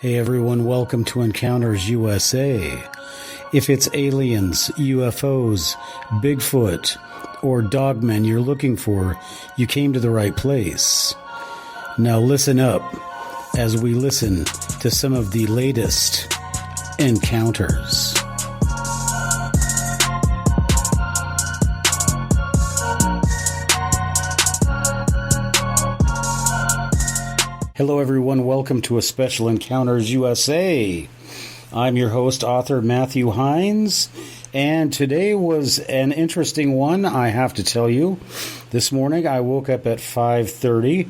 Hey everyone, welcome to Encounters USA. If it's aliens, UFOs, Bigfoot, or Dogman you're looking for, you came to the right place. Now listen up as we listen to some of the latest encounters. Hello everyone, welcome to a special Encounters USA. I'm your host, author Matthew Hines, and today was an interesting one, I have to tell you. This morning I woke up at 5:30,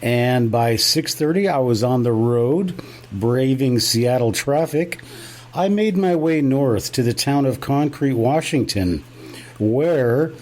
and by 6:30 I was on the road, braving Seattle traffic. I made my way north to the town of Concrete, Washington, where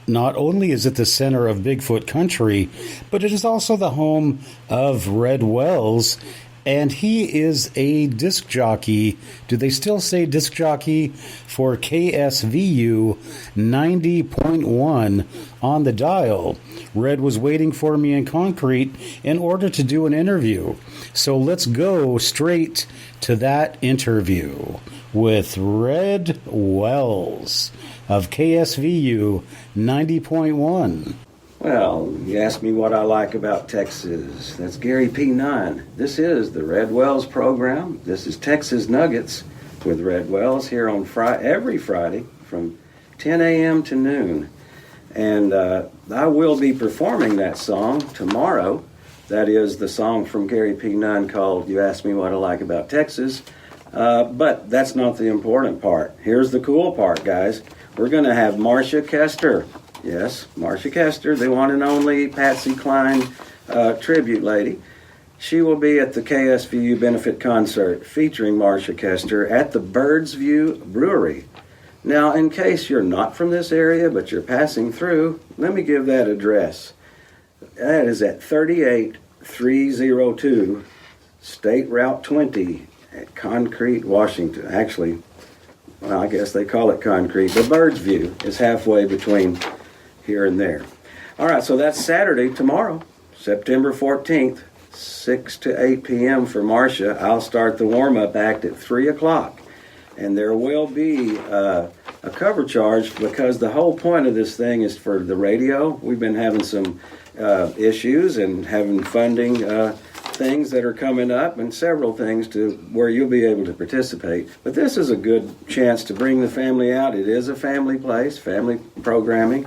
not only is it the center of Bigfoot country, but it is also the home of Red Wells, and he is a disc jockey. Do they still say disc jockey? For KSVU 90.1 on the dial. Red was waiting for me in Concrete in order to do an interview. So let's go straight to that interview with Red Wells of KSVU 90.1. Well, you asked me what I like about Texas. That's Gary P9. This is the Red Wells program. This is Texas Nuggets with Red Wells here on every Friday from 10 a.m. to noon. And I will be performing that song tomorrow. That is the song from Gary P9 called You Asked Me What I Like About Texas. But that's not the important part. Here's the cool part, guys. We're going to have Marcia Kester. Yes, Marcia Kester, the one and only Patsy Cline tribute lady. She will be at the KSVU benefit concert featuring Marcia Kester at the Birds View Brewery. Now, in case you're not from this area, but you're passing through, let me give that address. That is at 38302 State Route 20 at Concrete, Washington. Actually, well, I guess they call it Concrete. The Birds View is halfway between here and there. All right, so that's Saturday, tomorrow, September 14th, 6 to 8 p.m. for Marcia. I'll start the warm-up act at 3 o'clock. And there will be a cover charge because the whole point of this thing is for the radio. We've been having some issues and having funding things that are coming up and several things to where you'll be able to participate. But this is a good chance to bring the family out. It is a family place, family programming.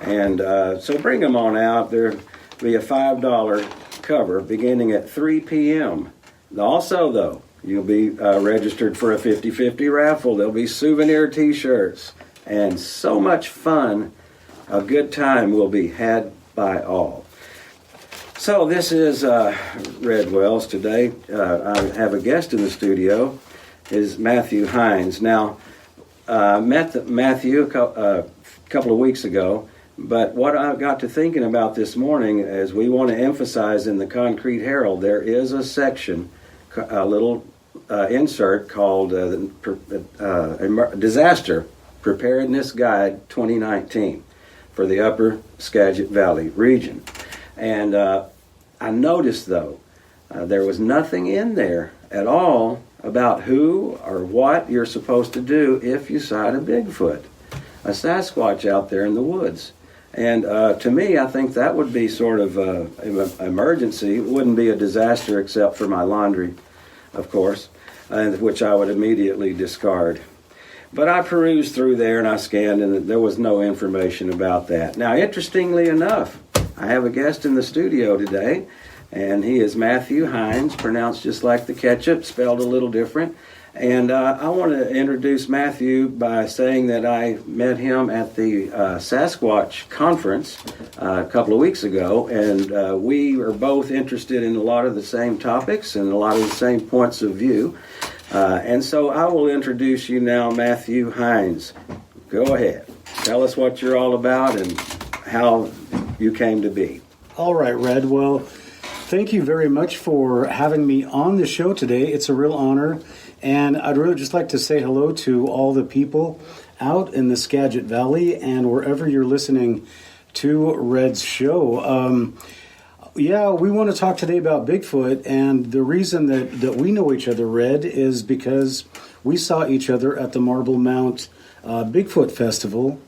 And so bring them on out. There'll be a $5 cover beginning at 3 p.m. Also, though, you'll be registered for a 50-50 raffle. There'll be souvenir T-shirts and so much fun. A good time will be had by all. So this is Red Wells today. I have a guest in the studio, is Matthew Hines. Now, I met Matthew a couple of weeks ago, but what I got to thinking about this morning is we want to emphasize in the Concrete Herald, there is a section, a little insert called Disaster Preparedness Guide 2019 for the Upper Skagit Valley region. And I noticed, though, there was nothing in there at all about who or what you're supposed to do if you sight a Bigfoot, a Sasquatch out there in the woods. And to me, I think that would be sort of an emergency. It wouldn't be a disaster except for my laundry, of course, which I would immediately discard. But I perused through there and I scanned, and there was no information about that. Now, interestingly enough, I have a guest in the studio today, and he is Matthew Hines, pronounced just like the ketchup, spelled a little different. And I want to introduce Matthew by saying that I met him at the Sasquatch conference a couple of weeks ago, and we are both interested in a lot of the same topics and a lot of the same points of view. And so I will introduce you now, Matthew Hines. Go ahead. Tell us what you're all about and how you came to be. All right, Red. Well, thank you very much for having me on the show today. It's a real honor. And I'd really just like to say hello to all the people out in the Skagit Valley and wherever you're listening to Red's show. Yeah, we want to talk today about Bigfoot, and the reason that we know each other, Red, is because we saw each other at the Marble Mount Bigfoot Festival.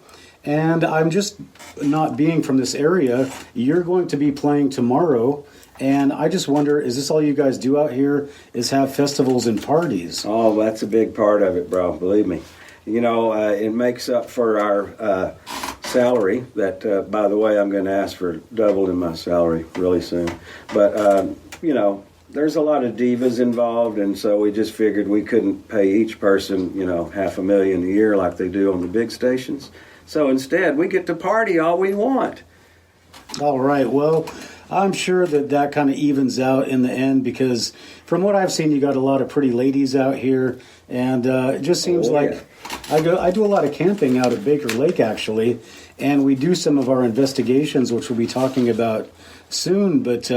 And I'm just not being from this area. You're going to be playing tomorrow, and I just wonder, is this all you guys do out here, is have festivals and parties? Oh, that's a big part of it, bro. Believe me. You know, it makes up for our salary that, by the way, I'm going to ask for double in my salary really soon. But, you know, there's a lot of divas involved, and so we just figured we couldn't pay each person, you know, $500,000 a year like they do on the big stations. So instead, we get to party all we want. All right. Well, I'm sure that kind of evens out in the end, because from what I've seen, you got a lot of pretty ladies out here, and it just seems like I do a lot of camping out at Baker Lake, actually, and we do some of our investigations, which we'll be talking about soon. But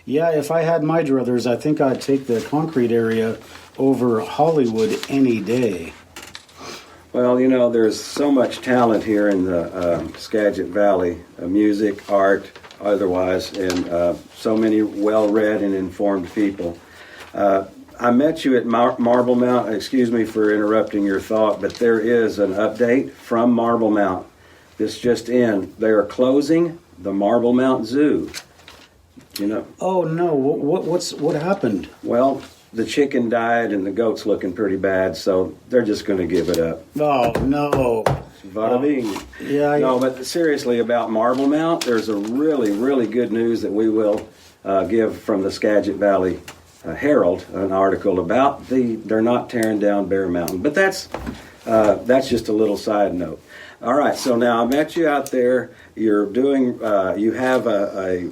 yeah, if I had my druthers, I think I'd take the concrete area over Hollywood any day. Well, you know, there's so much talent here in the Skagit Valley, music, art, otherwise, and so many well-read and informed people. I met you at Marble Mount. Excuse me for interrupting your thought, but there is an update from Marble Mount. This just in. They are closing the Marble Mount Zoo. You know? Oh, no. What happened? Well, the chicken died and the goat's looking pretty bad, so they're just going to give it up. Oh, no. Bada bing. Yeah. No, but seriously about Marble Mount, there's a really, really good news that we will give from the Skagit Valley Herald, an article about they're not tearing down Bear Mountain. But that's just a little side note. All right, so now I met you out there. You're doing, you have a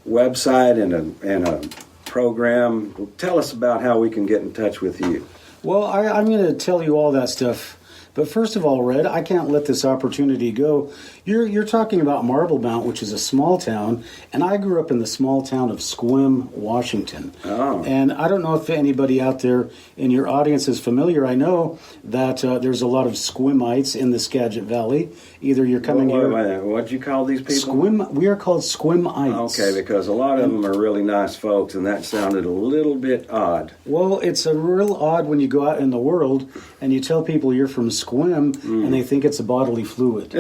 website and a program. Tell us about how we can get in touch with you. Well, I'm going to tell you all that stuff. But first of all, Red, I can't let this opportunity go. You're talking about Marble Mount, which is a small town, and I grew up in the small town of Sequim, Washington. Oh. And I don't know if anybody out there in your audience is familiar. I know that there's a lot of Sequimites in the Skagit Valley. Either you're coming here... What'd you call these people? We are called Sequimites. Okay, because a lot of them are really nice folks, and that sounded a little bit odd. Well, it's a real odd when you go out in the world and you tell people you're from Sequim, and they think it's a bodily fluid.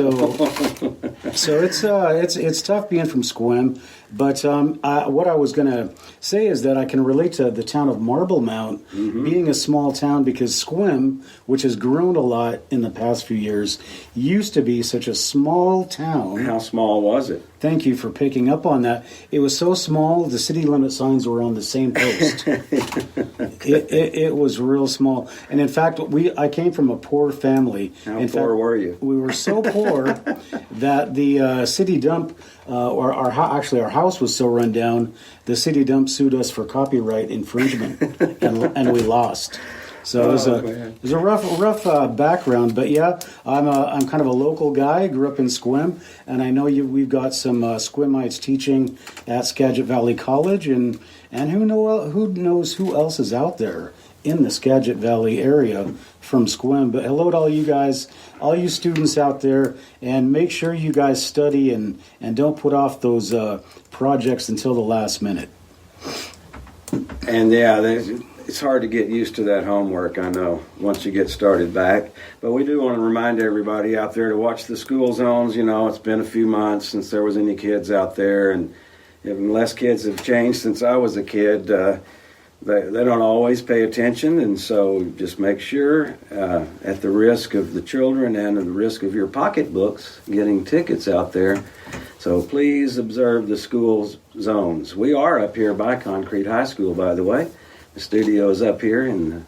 So it's tough being from Sequim. But what I was going to say is that I can relate to the town of Marble Mount being a small town, because Sequim, which has grown a lot in the past few years, used to be such a small town. How small was it? Thank you for picking up on that. It was so small, the city limit signs were on the same post. It was real small. And in fact, I came from a poor family. How poor were you? We were so poor that the city dump, our house was so run down, the city dump sued us for copyright infringement, and we lost. So it was a rough background, but yeah, I'm kind of a local guy. Grew up in Sequim, and I know we've got some Sequimites teaching at Skagit Valley College, and who knows who else is out there in the Skagit Valley area from Sequim. But hello to all you guys, all you students out there, and make sure you guys study and don't put off those projects until the last minute. And yeah, it's hard to get used to that homework, I know, once you get started back. But we do want to remind everybody out there to watch the school zones. You know, it's been a few months since there was any kids out there, and unless kids have changed since I was a kid, they don't always pay attention. And so just make sure, at the risk of the children and at the risk of your pocketbooks, getting tickets out there. So please observe the school zones. We are up here by Concrete High School, by the way. The studio is up here in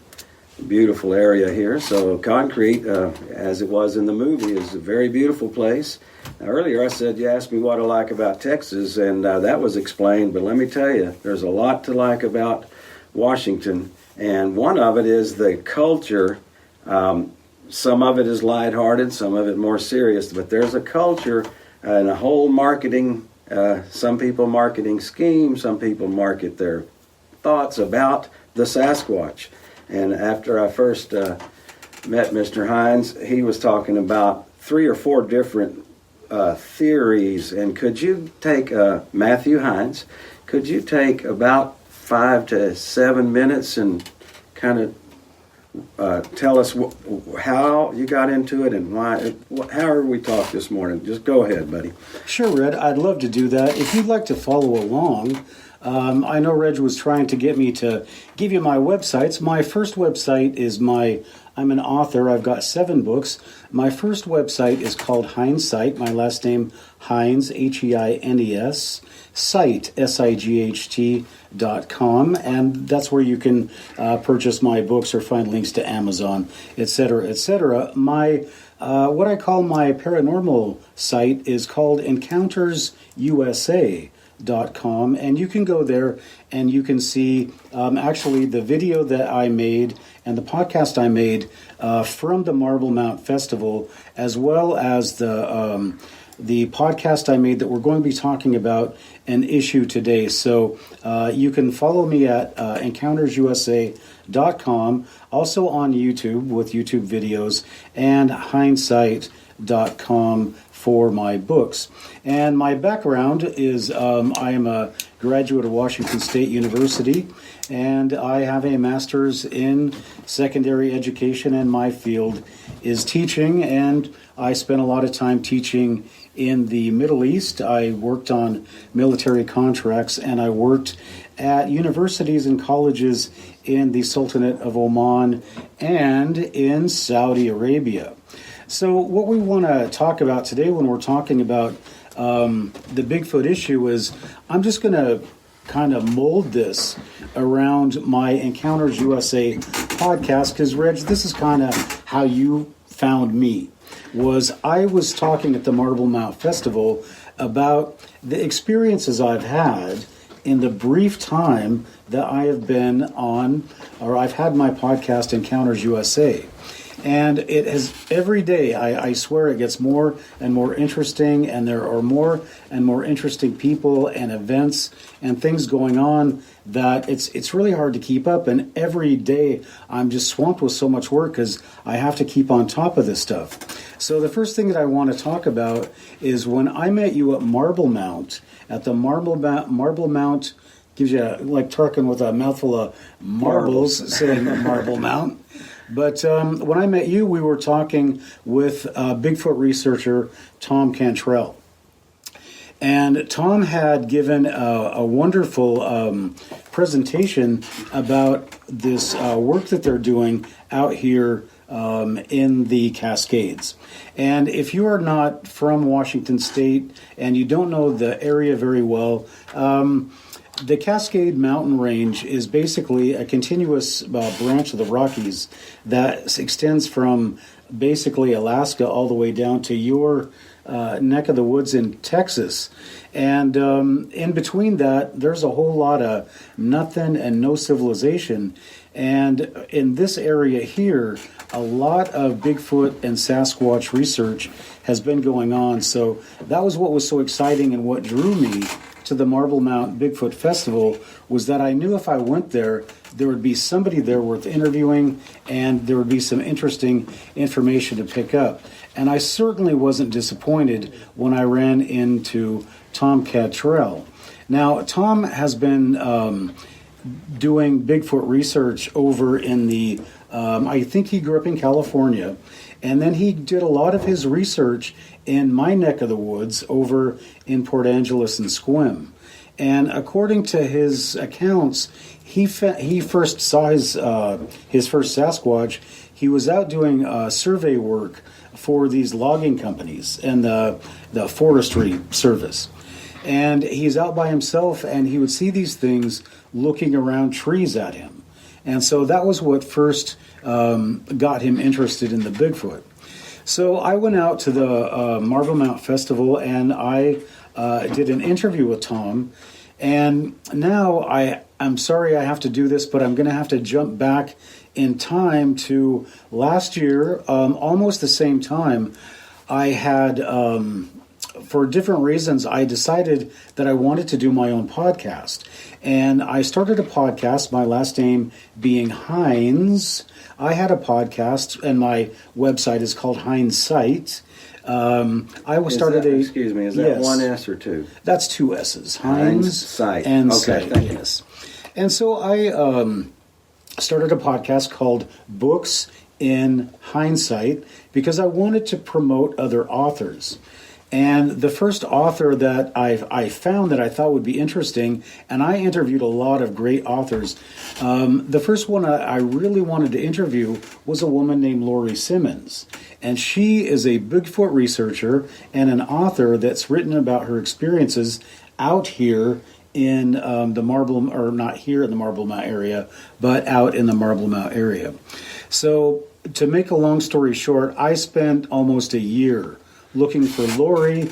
the beautiful area here. So Concrete, as it was in the movie, is a very beautiful place. Now, earlier I said you asked me what I like about Texas, and that was explained. But let me tell you, there's a lot to like about Washington. And one of it is the culture. Some of it is lighthearted, some of it more serious. But there's a culture and a whole marketing, some people marketing scheme, some people market their thoughts about the Sasquatch. And after I first met Mr. Hines, he was talking about 3 or 4 different theories. And could you take, Matthew Hines, could you take about 5 to 7 minutes and kind of tell us how you got into it and why, however we talked this morning? Just go ahead, buddy. Sure, Red. I'd love to do that. If you'd like to follow along, I know Reg was trying to get me to give you my websites. My first website is I'm an author. I've got 7 books. My first website is called Hindsight. My last name, Hines, Heines, site, SIGHT.com. And that's where you can purchase my books or find links to Amazon, etc., etc. My what I call my paranormal site is called EncountersUSA.com, and you can go there and you can see actually the video that I made and the podcast I made from the Marble Mount Festival, as well as the podcast I made that we're going to be talking about an issue today. So you can follow me at EncountersUSA.com, also on YouTube with YouTube videos, and Hindsight.com for my books. And my background is I am a graduate of Washington State University, and I have a master's in secondary education, and my field is teaching, and I spent a lot of time teaching in the Middle East. I worked on military contracts, and I worked at universities and colleges in the Sultanate of Oman and in Saudi Arabia. So what we want to talk about today when we're talking about the Bigfoot issue is I'm just going to kind of mold this around my Encounters USA podcast, because, Reg, this is kind of how you found me. I was talking at the Marble Mount Festival about the experiences I've had in the brief time that I have been on, or I've had my podcast Encounters USA. And it has, every day, I swear it gets more and more interesting, and there are more and more interesting people and events and things going on that it's really hard to keep up. And every day I'm just swamped with so much work because I have to keep on top of this stuff. So the first thing that I want to talk about is when I met you at Marble Mount, at the Marble Mount, gives you like talking with a mouthful of marbles, saying Marble Mount. But when I met you, we were talking with Bigfoot researcher Tom Cantrell. And Tom had given a wonderful presentation about this work that they're doing out here in the Cascades. And if you are not from Washington State and you don't know the area very well, the Cascade Mountain Range is basically a continuous branch of the Rockies that extends from basically Alaska all the way down to your neck of the woods in Texas. And in between that, there's a whole lot of nothing and no civilization. And in this area here, a lot of Bigfoot and Sasquatch research has been going on. So that was what was so exciting, and what drew me to the Marble Mount Bigfoot Festival was that I knew if I went there, there would be somebody there worth interviewing, and there would be some interesting information to pick up. And I certainly wasn't disappointed when I ran into Tom Cantrell. Now, Tom has been doing Bigfoot research over in the, I think he grew up in California, and then he did a lot of his research in my neck of the woods over in Port Angeles and Sequim. And according to his accounts, he first saw his first Sasquatch. He was out doing survey work for these logging companies and the forestry service. And he's out by himself, and he would see these things looking around trees at him. And so that was what first got him interested in the Bigfoot. So I went out to the Marble Mount Festival, and I did an interview with Tom. And now I'm sorry I have to do this, but I'm going to have to jump back in time to last year, almost the same time. I had for different reasons, I decided that I wanted to do my own podcast. And I started a podcast, my last name being Hines. I had a podcast, and my website is called Hindsight. Excuse me, is that one S or two? That's two S's. Hindsight. And okay, Sight, thank you. yes. And so I started a podcast called Books in Hindsight because I wanted to promote other authors. And the first author that I found that I thought would be interesting, and I interviewed a lot of great authors. The first one I really wanted to interview was a woman named Lori Simmons. And she is a Bigfoot researcher and an author that's written about her experiences out here in the Marble, or not here in the Marble Mount area, but out in the Marble Mount area. So to make a long story short, I spent almost a year looking for Lori.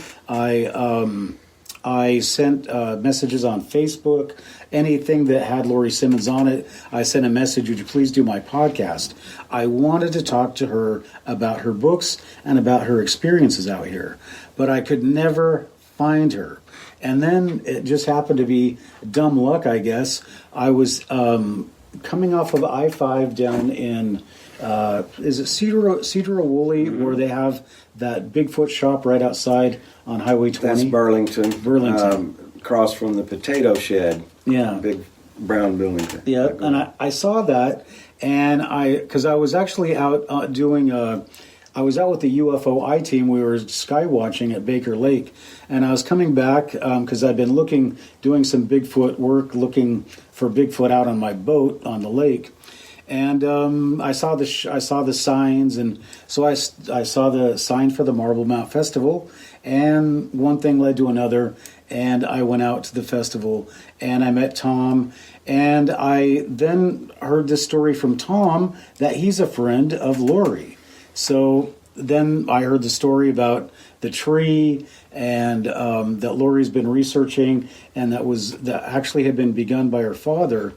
I sent messages on Facebook, anything that had Lori Simmons on it. I sent a message, would you please do my podcast? I wanted to talk to her about her books and about her experiences out here, but I could never find her. And then it just happened to be dumb luck, I guess. I was coming off of I-5 down in, is it Cedar Woolley, where they have that Bigfoot shop right outside on Highway 20? That's Burlington. Across from the potato shed. Yeah. Big brown building. Yeah, and I saw that, and because I was actually out I was out with the UFO team. We were sky watching at Baker Lake, and I was coming back because I'd been doing some Bigfoot work, looking for Bigfoot out on my boat on the lake. And I saw the signs, and so I saw the sign for the Marble Mount Festival, and one thing led to another, and I went out to the festival, and I met Tom, and I then heard this story from Tom that he's a friend of Lori. So then I heard the story about the tree, and that Lori's been researching, and that actually had been begun by her father.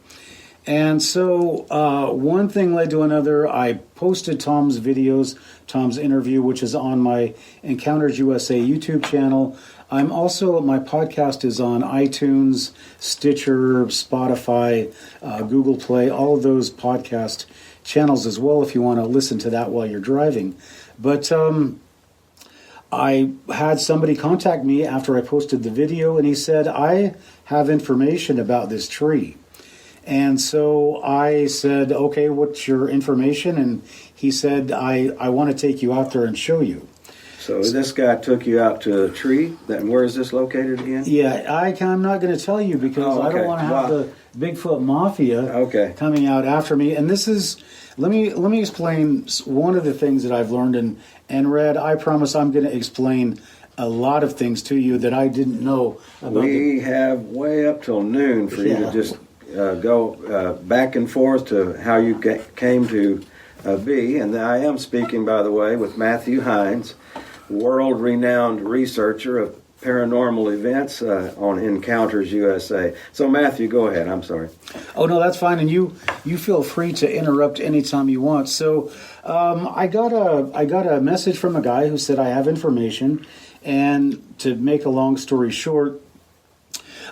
And so one thing led to another. I posted Tom's videos, Tom's interview, which is on my Encounters USA YouTube channel. My podcast is on iTunes, Stitcher, Spotify, Google Play, all of those podcast channels as well if you want to listen to that while you're driving. But I had somebody contact me after I posted the video, and he said, I have information about this tree. And so I said, okay, what's your information? And he said, I want to take you out there and show you. So this guy took you out to a tree. Then where is this located again? Yeah, I'm not going to tell you because I don't want to have the Bigfoot Mafia coming out after me. And this is, let me explain one of the things that I've learned. And Red, I promise I'm going to explain a lot of things to you that I didn't know about. We have way up till noon for you to just go back and forth to how you came to be. And I am speaking, by the way, with Matthew Hines, world-renowned researcher of paranormal events on Encounters USA. So, Matthew, go ahead. I'm sorry. Oh, no, that's fine. And you feel free to interrupt anytime you want. So I got a message from a guy who said I have information. And to make a long story short,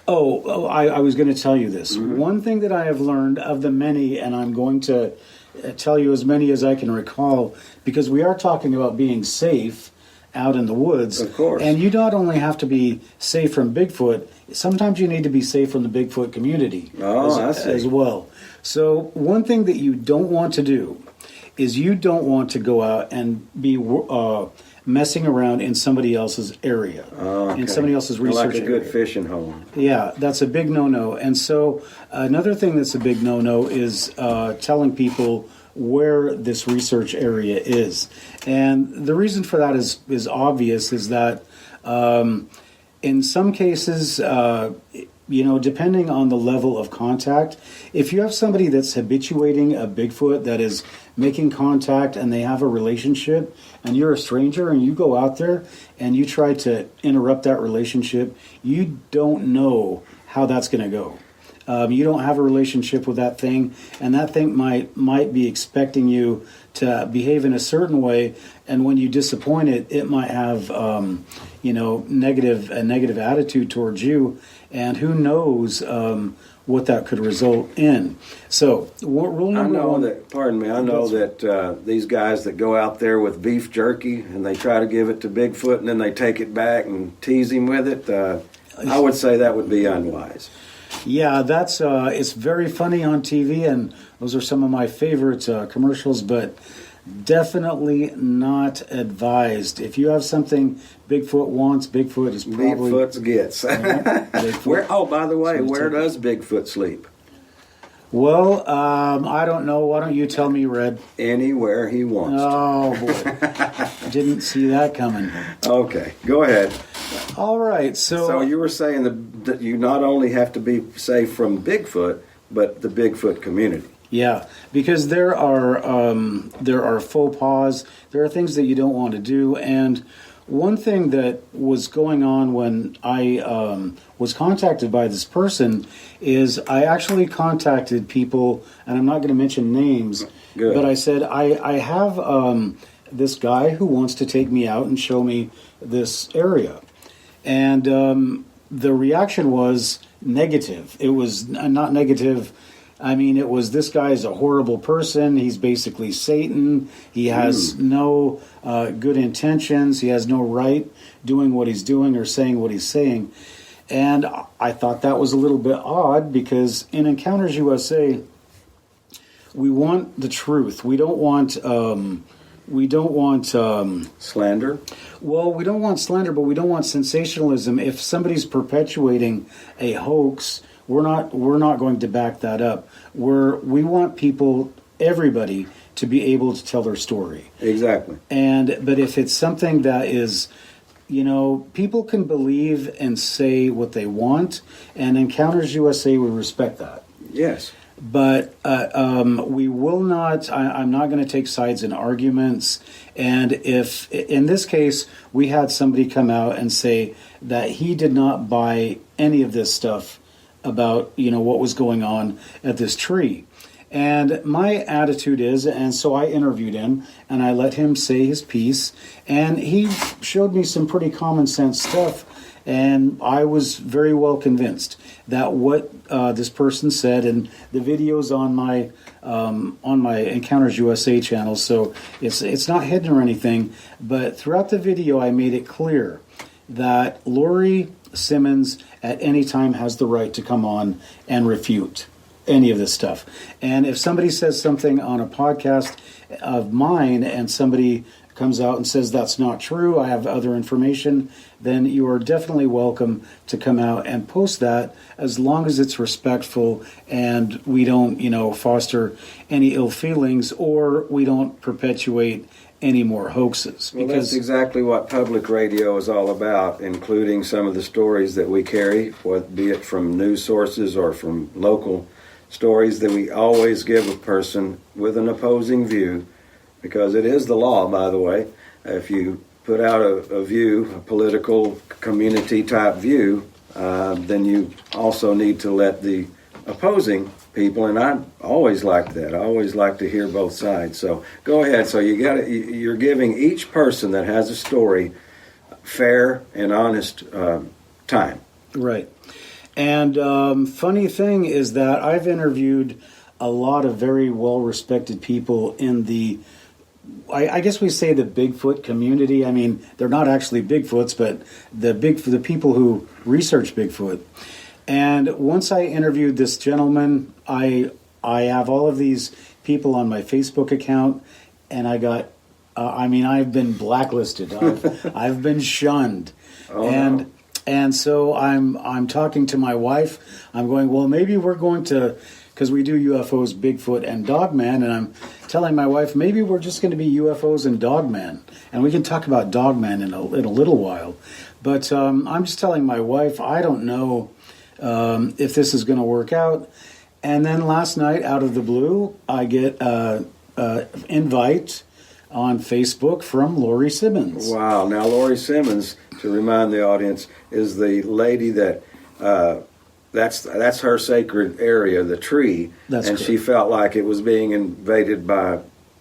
I was going to tell you this. Mm-hmm. One thing that I have learned of the many, and I'm going to tell you as many as I can recall, because we are talking about being safe out in the woods. Of course. And you not only have to be safe from Bigfoot, sometimes you need to be safe from the Bigfoot community as well. So one thing that you don't want to do is you don't want to go out and be messing around in somebody else's area, in somebody else's research like a good area. fishing hole. Yeah, that's a big no-no. And so another thing that's a big no-no is telling people where this research area is. And the reason for that is obvious, is that in some cases, depending on the level of contact, if you have somebody that's habituating a Bigfoot, that is making contact and they have a relationship, and you're a stranger and you go out there and you try to interrupt that relationship, you don't know how that's going to go. You don't have a relationship with that thing, and that thing might be expecting you to behave in a certain way, and when you disappoint it, it might have a negative attitude towards you, and who knows what that could result in. So, rule number one. I know that these guys that go out there with beef jerky and they try to give it to Bigfoot and then they take it back and tease him with it. I would say that would be unwise. Yeah, that's it's very funny on TV, and those are some of my favorite commercials, but definitely not advised. If you have something Bigfoot wants, Bigfoot is probably... Bigfoot's gets. Bigfoot. By the way, where does Bigfoot sleep? Well, I don't know. Why don't you tell me, Red? Anywhere he wants to. Oh, boy. Didn't see that coming. Okay, go ahead. All right, so you were saying that you not only have to be safe from Bigfoot, but the Bigfoot community. Yeah, because there are faux pas. There are things that you don't want to do. And one thing that was going on when I was contacted by this person is I actually contacted people, and I'm not going to mention names, Good. but I said, I have this guy who wants to take me out and show me this area. And the reaction was negative. It was not negative. I mean, it was, this guy is a horrible person. He's basically Satan. He has no good intentions. He has no right doing what he's doing or saying what he's saying. And I thought that was a little bit odd, because in Encounters USA, we want the truth. We don't want slander. Well, we don't want slander, but we don't want sensationalism. If somebody's perpetuating a hoax, we're not going to back that up. We want everybody, to be able to tell their story. Exactly. But if it's something that is, people can believe and say what they want, and Encounters USA will respect that. Yes. But we will not, I'm not going to take sides in arguments. And if, in this case, we had somebody come out and say that he did not buy any of this stuff about, what was going on at this tree. And my attitude is, and so I interviewed him, and I let him say his piece, and he showed me some pretty common sense stuff. And I was very well convinced that what this person said, and the video's on my Encounters USA channel, so it's not hidden or anything. But throughout the video, I made it clear that Lori Simmons at any time has the right to come on and refute any of this stuff. And if somebody says something on a podcast of mine, and somebody comes out and says that's not true, I have other information, then you are definitely welcome to come out and post that, as long as it's respectful and we don't, foster any ill feelings, or we don't perpetuate any more hoaxes. Well, that's exactly what public radio is all about, including some of the stories that we carry, be it from news sources or from local stories, that we always give a person with an opposing view, because it is the law, by the way. If you put out a view, a political community type view, then you also need to let the opposing people, and I always like that. I always like to hear both sides. So go ahead. So you're giving each person that has a story fair and honest time. Right. And funny thing is that I've interviewed a lot of very well-respected people in the, I guess we say, the Bigfoot community. I mean, they're not actually Bigfoots, but the people who research Bigfoot. And once I interviewed this gentleman, I have all of these people on my Facebook account, and I got, I've been blacklisted. I've been shunned. Oh, no. And so I'm talking to my wife. I'm going, well, maybe we're going to, because we do UFOs Bigfoot and Dogman, and I'm telling my wife, maybe we're just going to be UFOs and Dogman, and we can talk about Dogman in a little while. But I'm just telling my wife, I don't know if this is going to work out. And then last night, out of the blue, I get an invite on Facebook from Lori Simmons. Wow. Now, Lori Simmons, to remind the audience, is the lady that that's her sacred area, the tree. That's and correct. she felt like it was being invaded by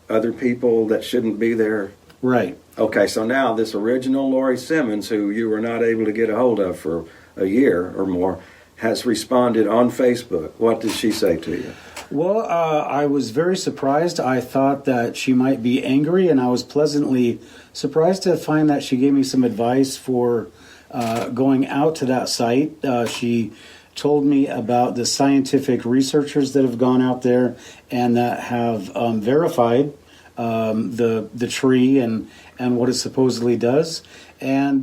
other people that shouldn't be there. Right. Okay, so now this original Lori Simmons, who you were not able to get a hold of for a year or more, has responded on Facebook. What did she say to you? Well, I was very surprised. I thought that she might be angry, and I was pleasantly surprised to find that she gave me some advice for going out to that site. She told me about the scientific researchers that have gone out there and that have verified the tree and what it supposedly does, and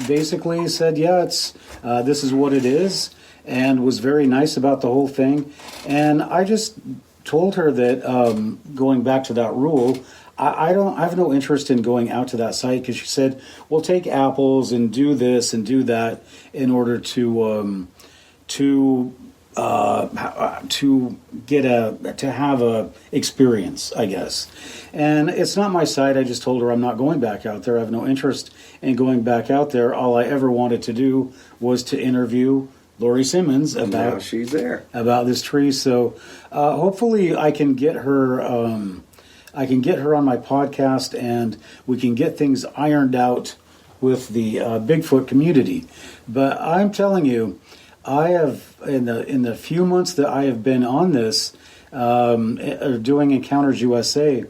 basically said, yeah, it's this is what it is, and was very nice about the whole thing. And I just told her that going back to that rule, I have no interest in going out to that site, because she said, well, take apples and do this and do that in order to have a experience, I guess. And it's not my site. I just told her I'm not going back out there. I have no interest in going back out there. All I ever wanted to do was to interview Lori Simmons Now she's there. about this tree. So hopefully I can get her. I can get her on my podcast, and we can get things ironed out with the Bigfoot community. But I'm telling you, I have in the few months that I have been on this, doing Encounters USA,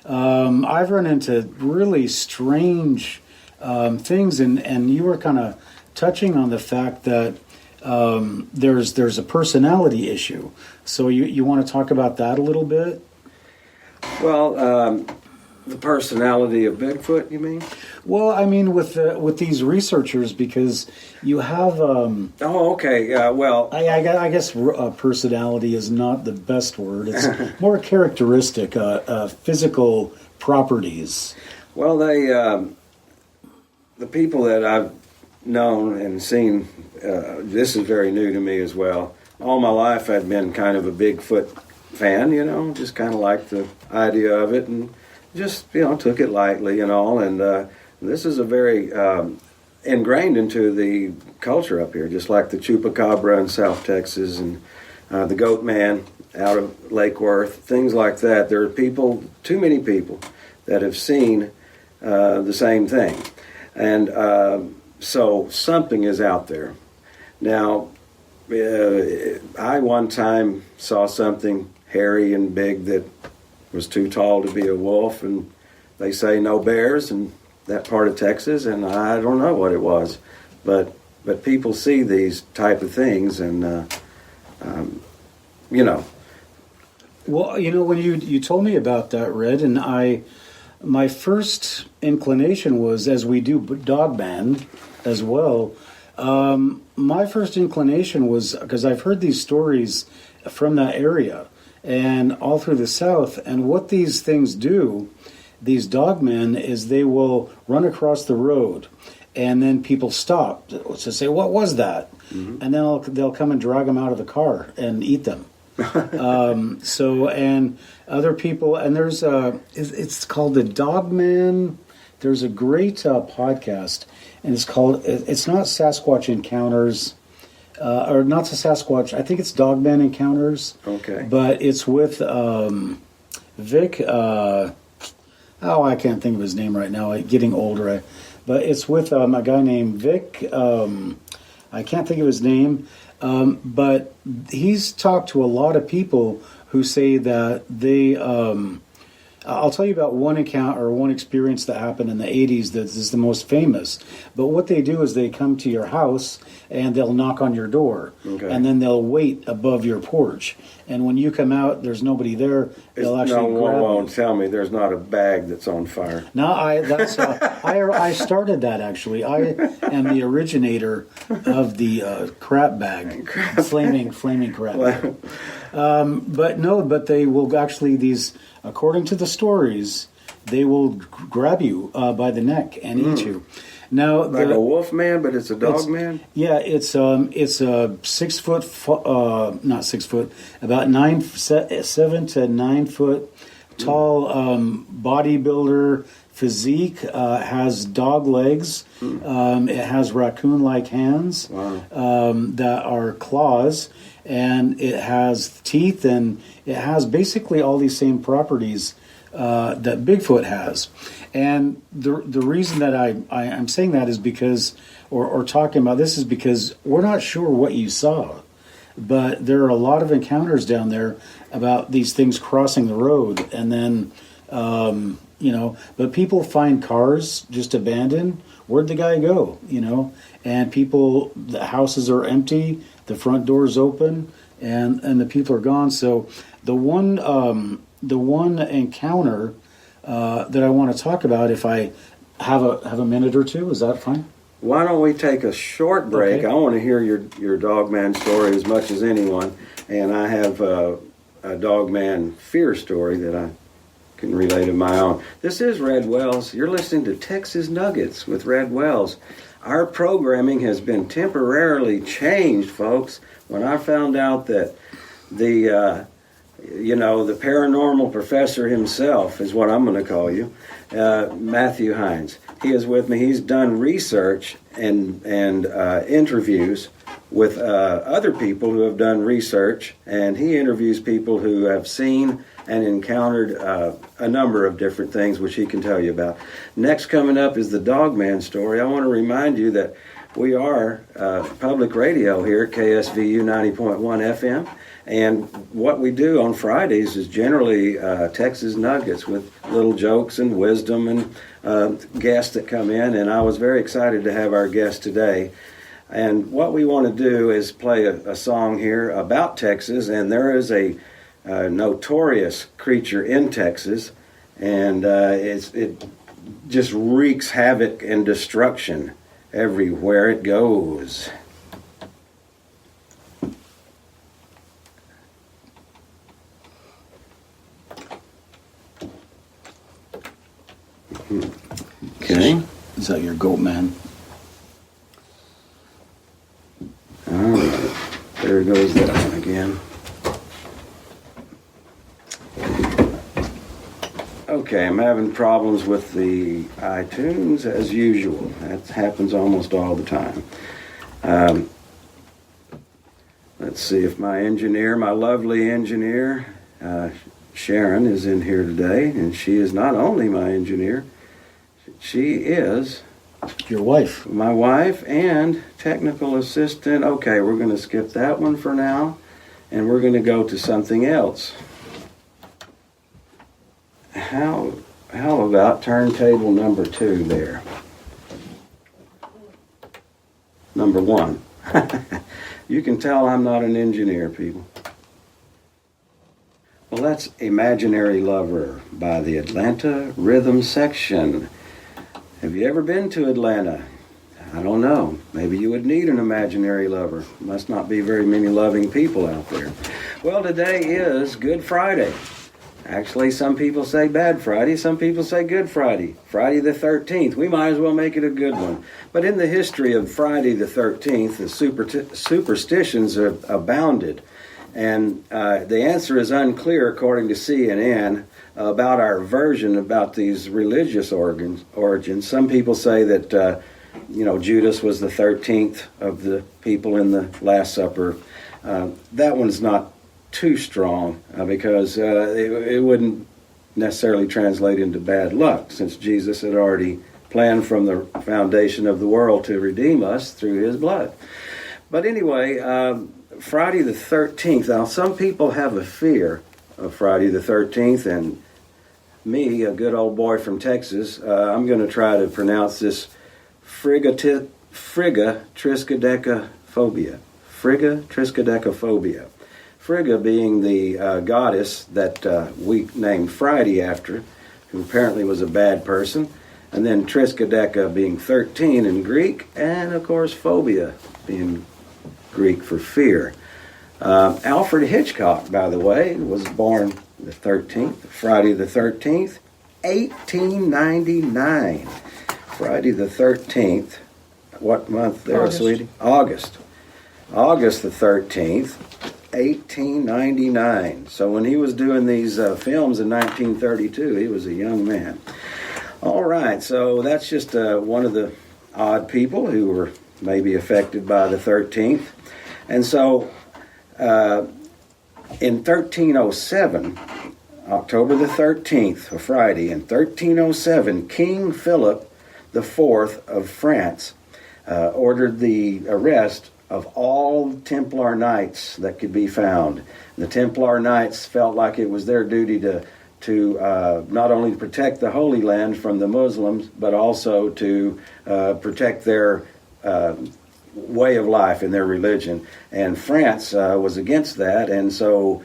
I've run into really strange things, and you were kind of touching on the fact that there's a personality issue. So you want to talk about that a little bit? Well, the personality of Bigfoot, you mean? Well, I mean with these researchers, because you have. Oh, okay. Well, I guess personality is not the best word. It's more characteristic, physical properties. well, they the people that I've known and seen. This is very new to me as well. All my life, I've been kind of a Bigfoot fan. Just kind of liked the idea of it, and just took it lightly and all. And this is a very ingrained into the culture up here, just like the chupacabra in South Texas and the goat man out of Lake Worth, things like that. There are people, too many people, that have seen the same thing. And so something is out there. Now, I one time saw something hairy and big that was too tall to be a wolf, and they say no bears in that part of Texas, and I don't know what it was, but people see these type of things, and Well, when you told me about that, Red, and my first inclination was, as we do Dogman as well, my first inclination was, because I've heard these stories from that area and all through the South, and what these things do, these dogmen, is they will run across the road, and then people stop to say, what was that? Mm-hmm. And then they'll come and drag them out of the car and eat them. And other people, and it's called the Dogman. There's a great podcast, and it's not Sasquatch Encounters, or not the Sasquatch, I think it's Dogman Encounters. Okay. But it's with Vic, I can't think of his name right now, getting older. But it's with a guy named Vic, I can't think of his name, but he's talked to a lot of people who say that they... I'll tell you about one encounter or one experience that happened in the 80s that is the most famous. But what they do is they come to your house and they'll knock on your door. Okay. And then they'll wait above your porch. And when you come out, there's nobody there. They'll actually grab you. Tell me there's not a bag that's on fire. No, I started that, actually. I am the originator of the crap bag, flaming crap bag. But they will actually, according to the stories, they will grab you by the neck and eat you. Now, like a wolf man, but it's a dog man? Yeah, it's a 6 foot, not 6 foot, about 7 to 9 foot tall bodybuilder, physique, has dog legs. It has raccoon-like hands that are claws, and it has teeth, and it has basically all these same properties that Bigfoot has. And the reason that I'm saying that is because, or talking about this is because we're not sure what you saw. But there are a lot of encounters down there about these things crossing the road, and then, but people find cars just abandoned. Where'd the guy go? And the houses are empty, the front door's open, and the people are gone. So the one encounter that I want to talk about, if I have a minute or two, is that fine? Why don't we take a short break? Okay. I want to hear your Dogman story as much as anyone, and I have a Dogman fear story that I can relate of my own. This is Red Wells. You're listening to Texas Nuggets with Red Wells. Our programming has been temporarily changed, folks. When I found out that the paranormal professor himself is what I'm going to call you, Matthew Hines. He is with me. He's done research and interviews with other people who have done research, and he interviews people who have seen and encountered a number of different things, which he can tell you about. Next coming up is the Dogman story. I want to remind you that we are public radio here at KSVU 90.1 FM. And what we do on Fridays is generally Texas Nuggets with little jokes and wisdom and guests that come in. And I was very excited to have our guest today. And what we want to do is play a song here about Texas. And there is a notorious creature in Texas. And it just wreaks havoc and destruction everywhere it goes. Okay. Is that your goat, man? All right. There goes that one again. Okay, I'm having problems with the iTunes as usual. That happens almost all the time. Let's see if my lovely engineer, Sharon, is in here today. And she is not only my engineer, she is your wife. My wife and technical assistant. Okay, we're going to skip that one for now, and we're going to go to something else. How about turntable number 2 there? Number 1. You can tell I'm not an engineer, people. Well, that's Imaginary Lover by the Atlanta Rhythm Section. Have you ever been to Atlanta? I don't know. Maybe you would need an imaginary lover. Must not be very many loving people out there. Well, today is Good Friday. Actually, some people say Bad Friday. Some people say Good Friday. Friday the 13th. We might as well make it a good one. But in the history of Friday the 13th, the superstitions have abounded. And the answer is unclear, according to CNN, about our version about these religious origins. Some people say that, Judas was the 13th of the people in the Last Supper. That one's not too strong because it wouldn't necessarily translate into bad luck, since Jesus had already planned from the foundation of the world to redeem us through his blood. But anyway, Friday the 13th. Now, some people have a fear of Friday the 13th, and me, a good old boy from Texas, I'm going to try to pronounce this Frigga triskaidekaphobia. Frigga triskaidekaphobia. Frigga being the goddess that we named Friday after, who apparently was a bad person, and then triskaideka being 13 in Greek, and of course phobia being Greek for fear. Alfred Hitchcock, by the way, was born the 13th, Friday the 13th, 1899. Friday the 13th. What month there, August. Sweetie? August. August the 13th, 1899. So when he was doing these films in 1932, he was a young man. All right, so that's just one of the odd people who were maybe affected by the 13th. And so in 1307, October the 13th, a Friday, in 1307, King Philip IV of France ordered the arrest of all Templar Knights that could be found. The Templar Knights felt like it was their duty to not only protect the Holy Land from the Muslims, but also to protect their way of life and their religion. And France was against that, and so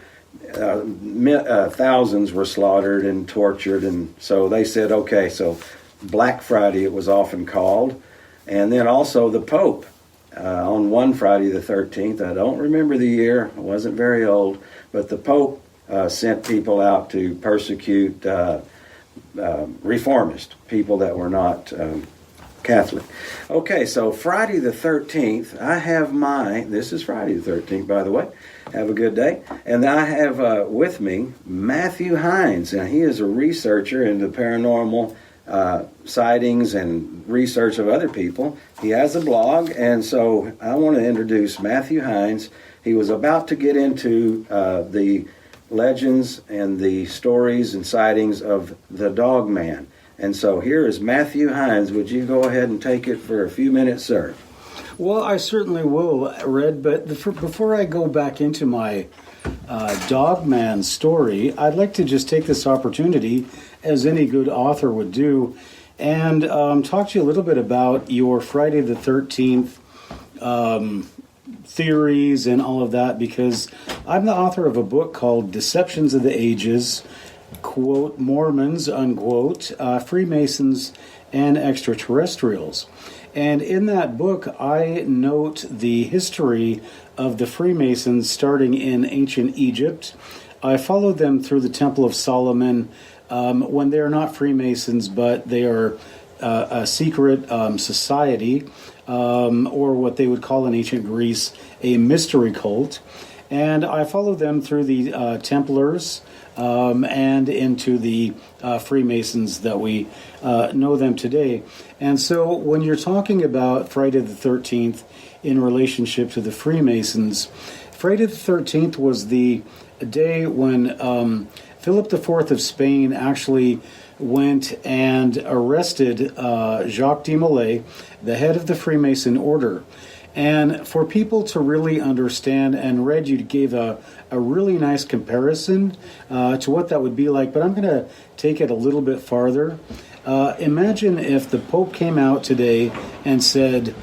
thousands were slaughtered and tortured. And so they said, okay, so Black Friday it was often called. And then also the Pope on one Friday the 13th, I don't remember the year, I wasn't very old, but the Pope sent people out to persecute reformist, people that were not Catholic. Okay, so Friday the 13th, I have this is Friday the 13th, by the way. Have a good day. And I have with me Matthew Hines, and he is a researcher into paranormal sightings and research of other people. He has a blog, and so I want to introduce Matthew Hines. He was about to get into the legends and the stories and sightings of the Dogman. And so here is Matthew Hines. Would you go ahead and take it for a few minutes, sir? Well, I certainly will, Red, but before I go back into my Dogman story, I'd like to just take this opportunity, as any good author would do, and talk to you a little bit about your Friday the 13th theories and all of that, because I'm the author of a book called Deceptions of the Ages, quote, Mormons, unquote, Freemasons and Extraterrestrials. And in that book, I note the history of the Freemasons starting in ancient Egypt. I followed them through the Temple of Solomon when they're not Freemasons, but they are a secret society, or what they would call in ancient Greece a mystery cult. And I followed them through the Templars and into the Freemasons that we know them today. And so when you're talking about Friday the 13th in relationship to the Freemasons, Friday the 13th was the day when Philip IV of Spain actually went and arrested Jacques de Molay, the head of the Freemason order. And for people to really understand, and Red, you gave a really nice comparison to what that would be like, but I'm going to take it a little bit farther. Imagine if the Pope came out today and said,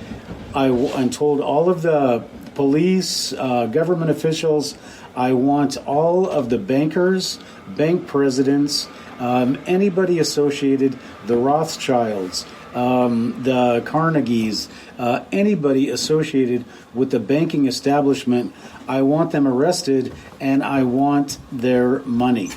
and told all of the police, government officials, I want all of the bankers, bank presidents, anybody associated, the Rothschilds, the Carnegies, anybody associated with the banking establishment, I want them arrested and I want their money.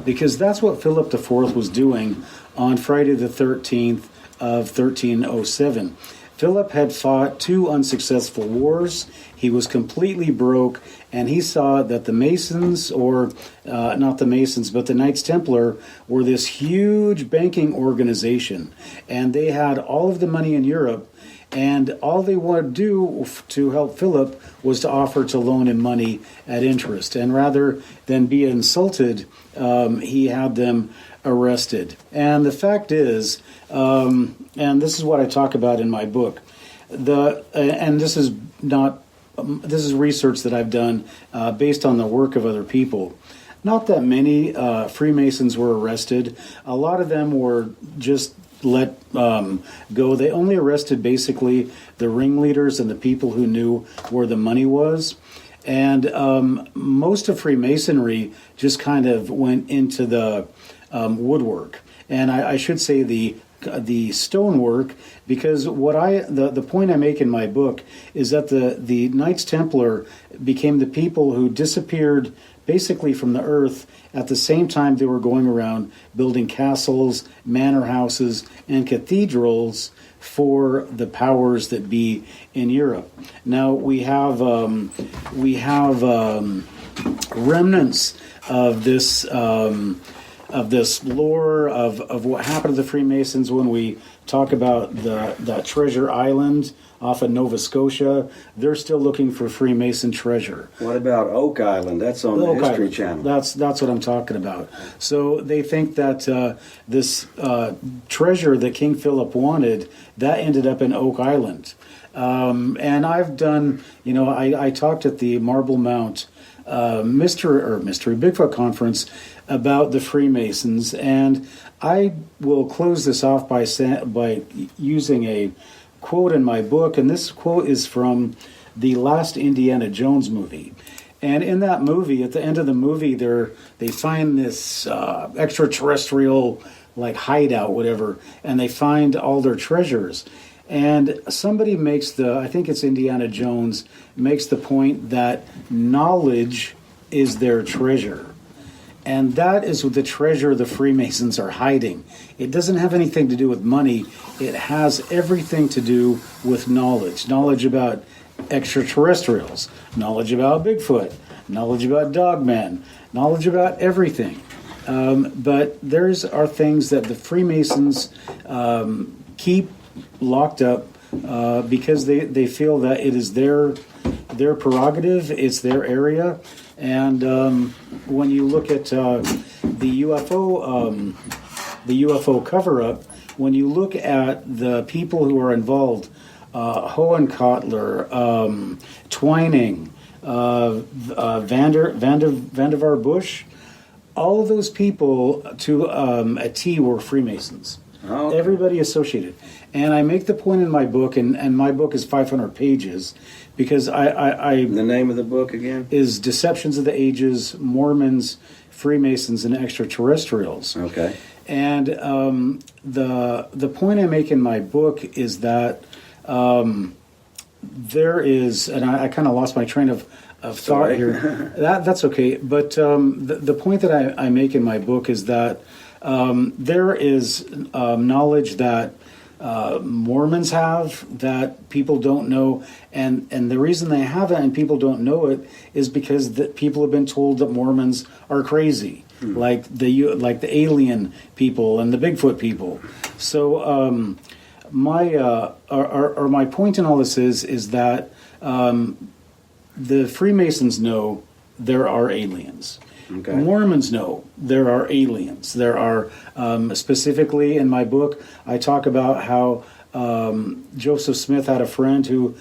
Because that's what Philip IV was doing on Friday the 13th of 1307. Philip had fought 2 unsuccessful wars. He was completely broke, and he saw that the Masons, or not the Masons, but the Knights Templar, were this huge banking organization. And they had all of the money in Europe, and all they wanted to do to help Philip was to offer to loan him money at interest. And rather than be insulted, he had them arrested. And the fact is, and this is what I talk about in my book, and this is research that I've done based on the work of other people. Not that many Freemasons were arrested. A lot of them were just let go. They only arrested basically the ringleaders and the people who knew where the money was. And most of Freemasonry just kind of went into the woodwork. And I should say the stonework, because the point I make in my book is that the Knights Templar became the people who disappeared basically from the earth at the same time they were going around building castles, manor houses, and cathedrals for the powers that be in Europe. Now we have remnants of this this lore of what happened to the Freemasons when we talk about that treasure island off of Nova Scotia. They're still looking for Freemason treasure. What about Oak Island? That's on the Oak History Island. Channel. That's what I'm talking about. So they think that this treasure that King Philip wanted, that ended up in Oak Island. And I've done, I talked at the Marble Mount Mystery Bigfoot Conference about the Freemasons, and I will close this off by using a quote in my book, and this quote is from the last Indiana Jones movie. And in that movie, at the end of the movie, they find this extraterrestrial like hideout, whatever, and they find all their treasures. And somebody makes I think it's Indiana Jones, makes the point that knowledge is their treasure. And that is the treasure the Freemasons are hiding. It doesn't have anything to do with money. It has everything to do with knowledge. Knowledge about extraterrestrials, knowledge about Bigfoot, knowledge about Dogman, knowledge about everything. But are things that the Freemasons keep locked up because they feel that it is their prerogative, it's their area. And when you look at the UFO cover-up, when you look at the people who are involved, Hohenkotler, Twining, Vandevar Bush, all of those people to a T were Freemasons. Oh, okay. Everybody associated. And I make the point in my book, and my book is 500 pages, because I the name of the book again is Deceptions of the Ages, Mormons, Freemasons, and Extraterrestrials. Okay. And the point I make in my book is that there is, and I kind of lost my train of thought here. That's okay. But the point that I make in my book is that there is knowledge that Mormons have that people don't know, and the reason they have it and people don't know it is because that people have been told that Mormons are crazy, like the alien people and the Bigfoot people. So my point in all this is that the Freemasons know there are aliens. Okay. Mormons know there are aliens. There are, specifically in my book, I talk about how Joseph Smith had a friend who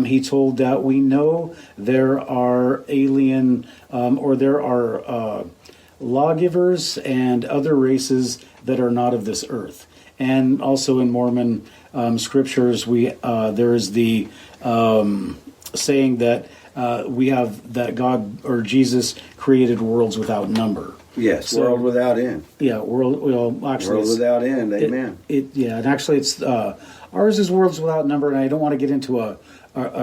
he told that we know there are alien or there are lawgivers and other races that are not of this earth. And also in Mormon scriptures, there is the saying that we have that God or Jesus created worlds without number. Yes, so, world without end. Yeah, world without end. Amen. And actually, it's ours is worlds without number. And I don't want to get into a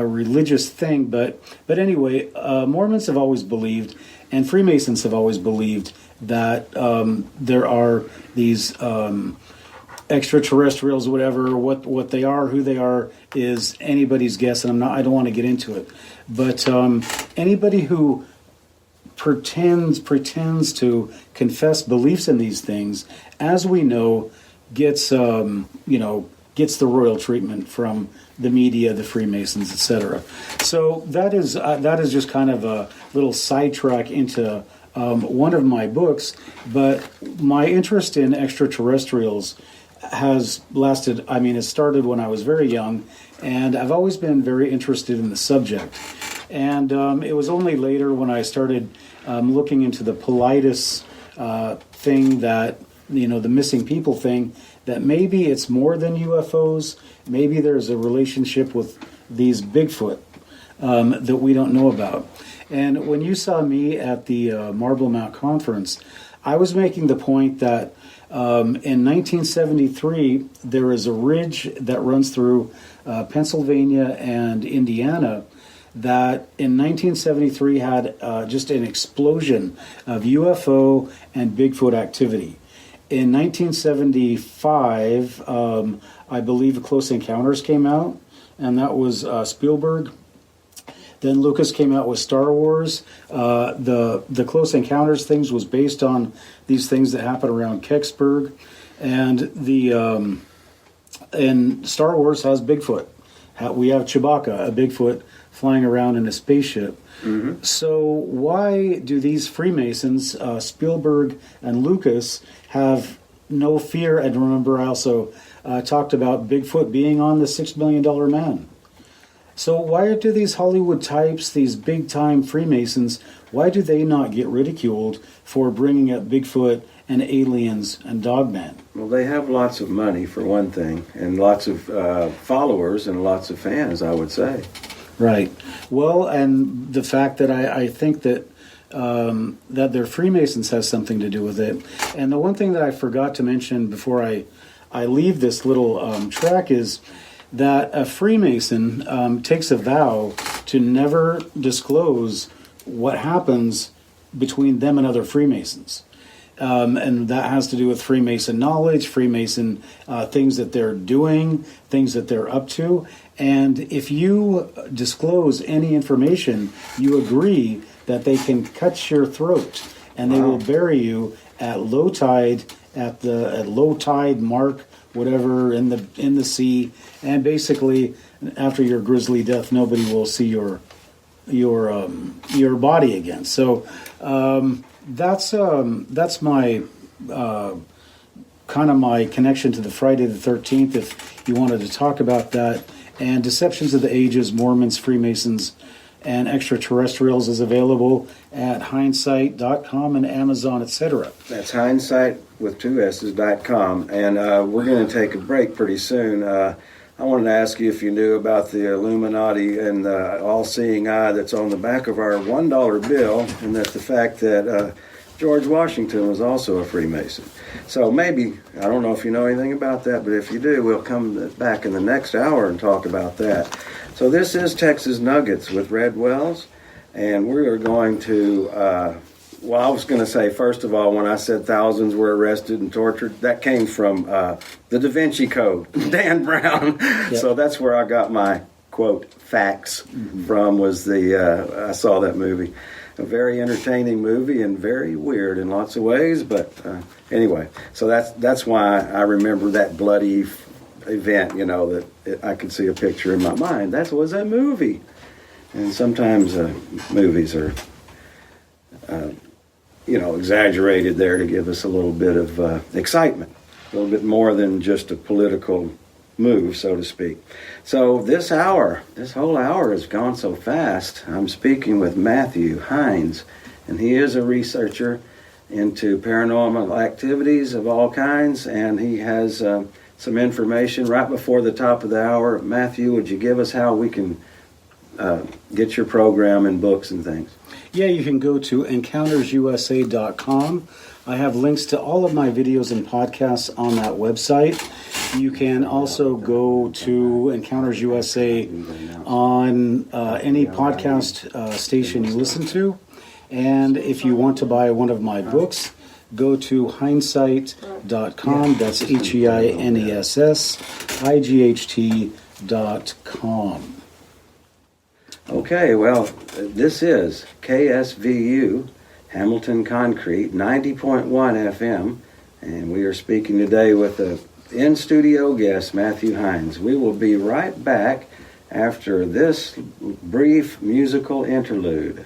religious thing, but anyway, Mormons have always believed, and Freemasons have always believed that there are these extraterrestrials, whatever. What they are, who they are, is anybody's guess, and I don't want to get into it. But anybody who pretends to confess beliefs in these things, as we know, gets the royal treatment from the media, the Freemasons, etc. So that is just kind of a little sidetrack into one of my books. But my interest in extraterrestrials has lasted. I mean, it started when I was very young, and I've always been very interested in the subject. And it was only later when I started looking into the Politis thing, that the missing people thing, that maybe it's more than UFOs. Maybe there's a relationship with these Bigfoot that we don't know about. And when you saw me at the Marble Mount Conference, I was making the point that in 1973, there is a ridge that runs through Pennsylvania and Indiana that in 1973 had just an explosion of UFO and Bigfoot activity. In 1975, I believe Close Encounters came out, and that was Spielberg. Then Lucas came out with Star Wars. The Close Encounters things was based on these things that happen around Kecksburg, and and Star Wars has Bigfoot. We have Chewbacca, a Bigfoot flying around in a spaceship. Mm-hmm. So why do these Freemasons, Spielberg and Lucas, have no fear? And remember, I also talked about Bigfoot being on the $6 Million Man. So why do these Hollywood types, these big-time Freemasons, why do they not get ridiculed for bringing up Bigfoot and aliens and Dogman? Well, they have lots of money, for one thing, and lots of followers and lots of fans, I would say. Right. Well, and the fact that I think that that their Freemasons has something to do with it. And the one thing that I forgot to mention before I leave this little track is that a Freemason takes a vow to never disclose what happens between them and other Freemasons. And that has to do with Freemason knowledge, Freemason things that they're doing, things that they're up to. And if you disclose any information, you agree that they can cut your throat, and they will bury you at low tide, at low tide mark, whatever, in the sea. And basically, after your grisly death, nobody will see your body again. So that's my kind of my connection to the Friday the 13th. If you wanted to talk about that, and Deceptions of the Ages, Mormons, Freemasons, and Extraterrestrials is available at hindsight.com and Amazon, etc. That's hindsight with 2 S's.com. And we're going to take a break pretty soon. I wanted to ask you if you knew about the Illuminati and the all-seeing eye that's on the back of our $1 bill, and that the fact that George Washington was also a Freemason. So maybe, I don't know if you know anything about that, but if you do, we'll come back in the next hour and talk about that. So this is Texas Nuggets with Red Wells, and we are going to, well, I was going to say, first of all, when I said thousands were arrested and tortured, that came from the Da Vinci Code, Dan Brown. Yep. So that's where I got my, quote, facts from, was I saw that movie. A very entertaining movie and very weird in lots of ways, but anyway, so that's why I remember that bloody event, that I could see a picture in my mind. That was that movie. And sometimes movies are, exaggerated there to give us a little bit of excitement, a little bit more than just a political move, so to speak. So this whole hour has gone so fast. I'm speaking with Matthew Hines, and he is a researcher into paranormal activities of all kinds, and he has some information right before the top of the hour. Matthew, would you give us how we can get your program and books and things? Yeah, you can go to encountersusa.com. I have links to all of my videos and podcasts on that website. You can also go to Encounters USA on any podcast station you listen to. And if you want to buy one of my books, go to hindsight.com. That's HEINSSIGHT.com. Okay, well, this is KSVU, Hamilton Concrete, 90.1 FM, and we are speaking today with a in-studio guest, Matthew Hines. We will be right back after this brief musical interlude.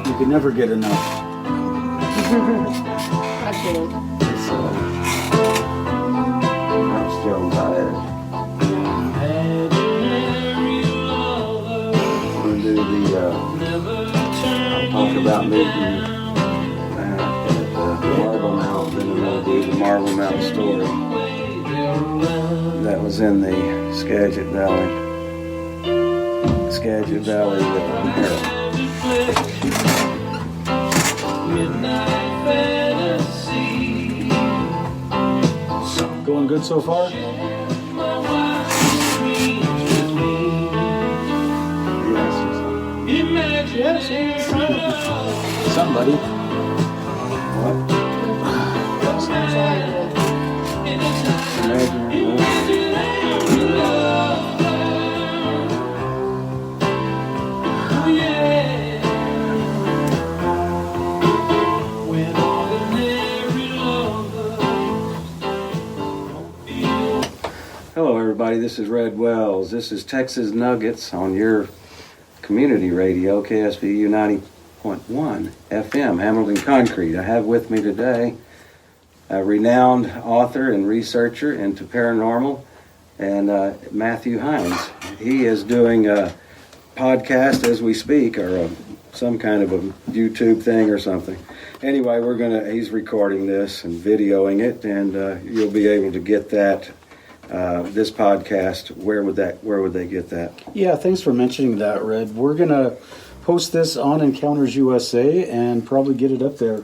You can never get enough. I should. Jones on it. I'm going to do I'll talk about meeting at Marble Mount, then I'm going to do the Marble Mount story that was in the Skagit Valley Herald. Going good so far? Somebody. What? Hello, everybody. This is Red Wells. This is Texas Nuggets on your community radio, KSVU 90.1 FM, Hamilton Concrete. I have with me today a renowned author and researcher into paranormal, and Matthew Hines. He is doing a podcast as we speak, or some kind of a YouTube thing or something. Anyway, he's recording this and videoing it, and you'll be able to get that. This podcast, where would they get that? Yeah, thanks for mentioning that, Red. We're going to post this on Encounters USA and probably get it up there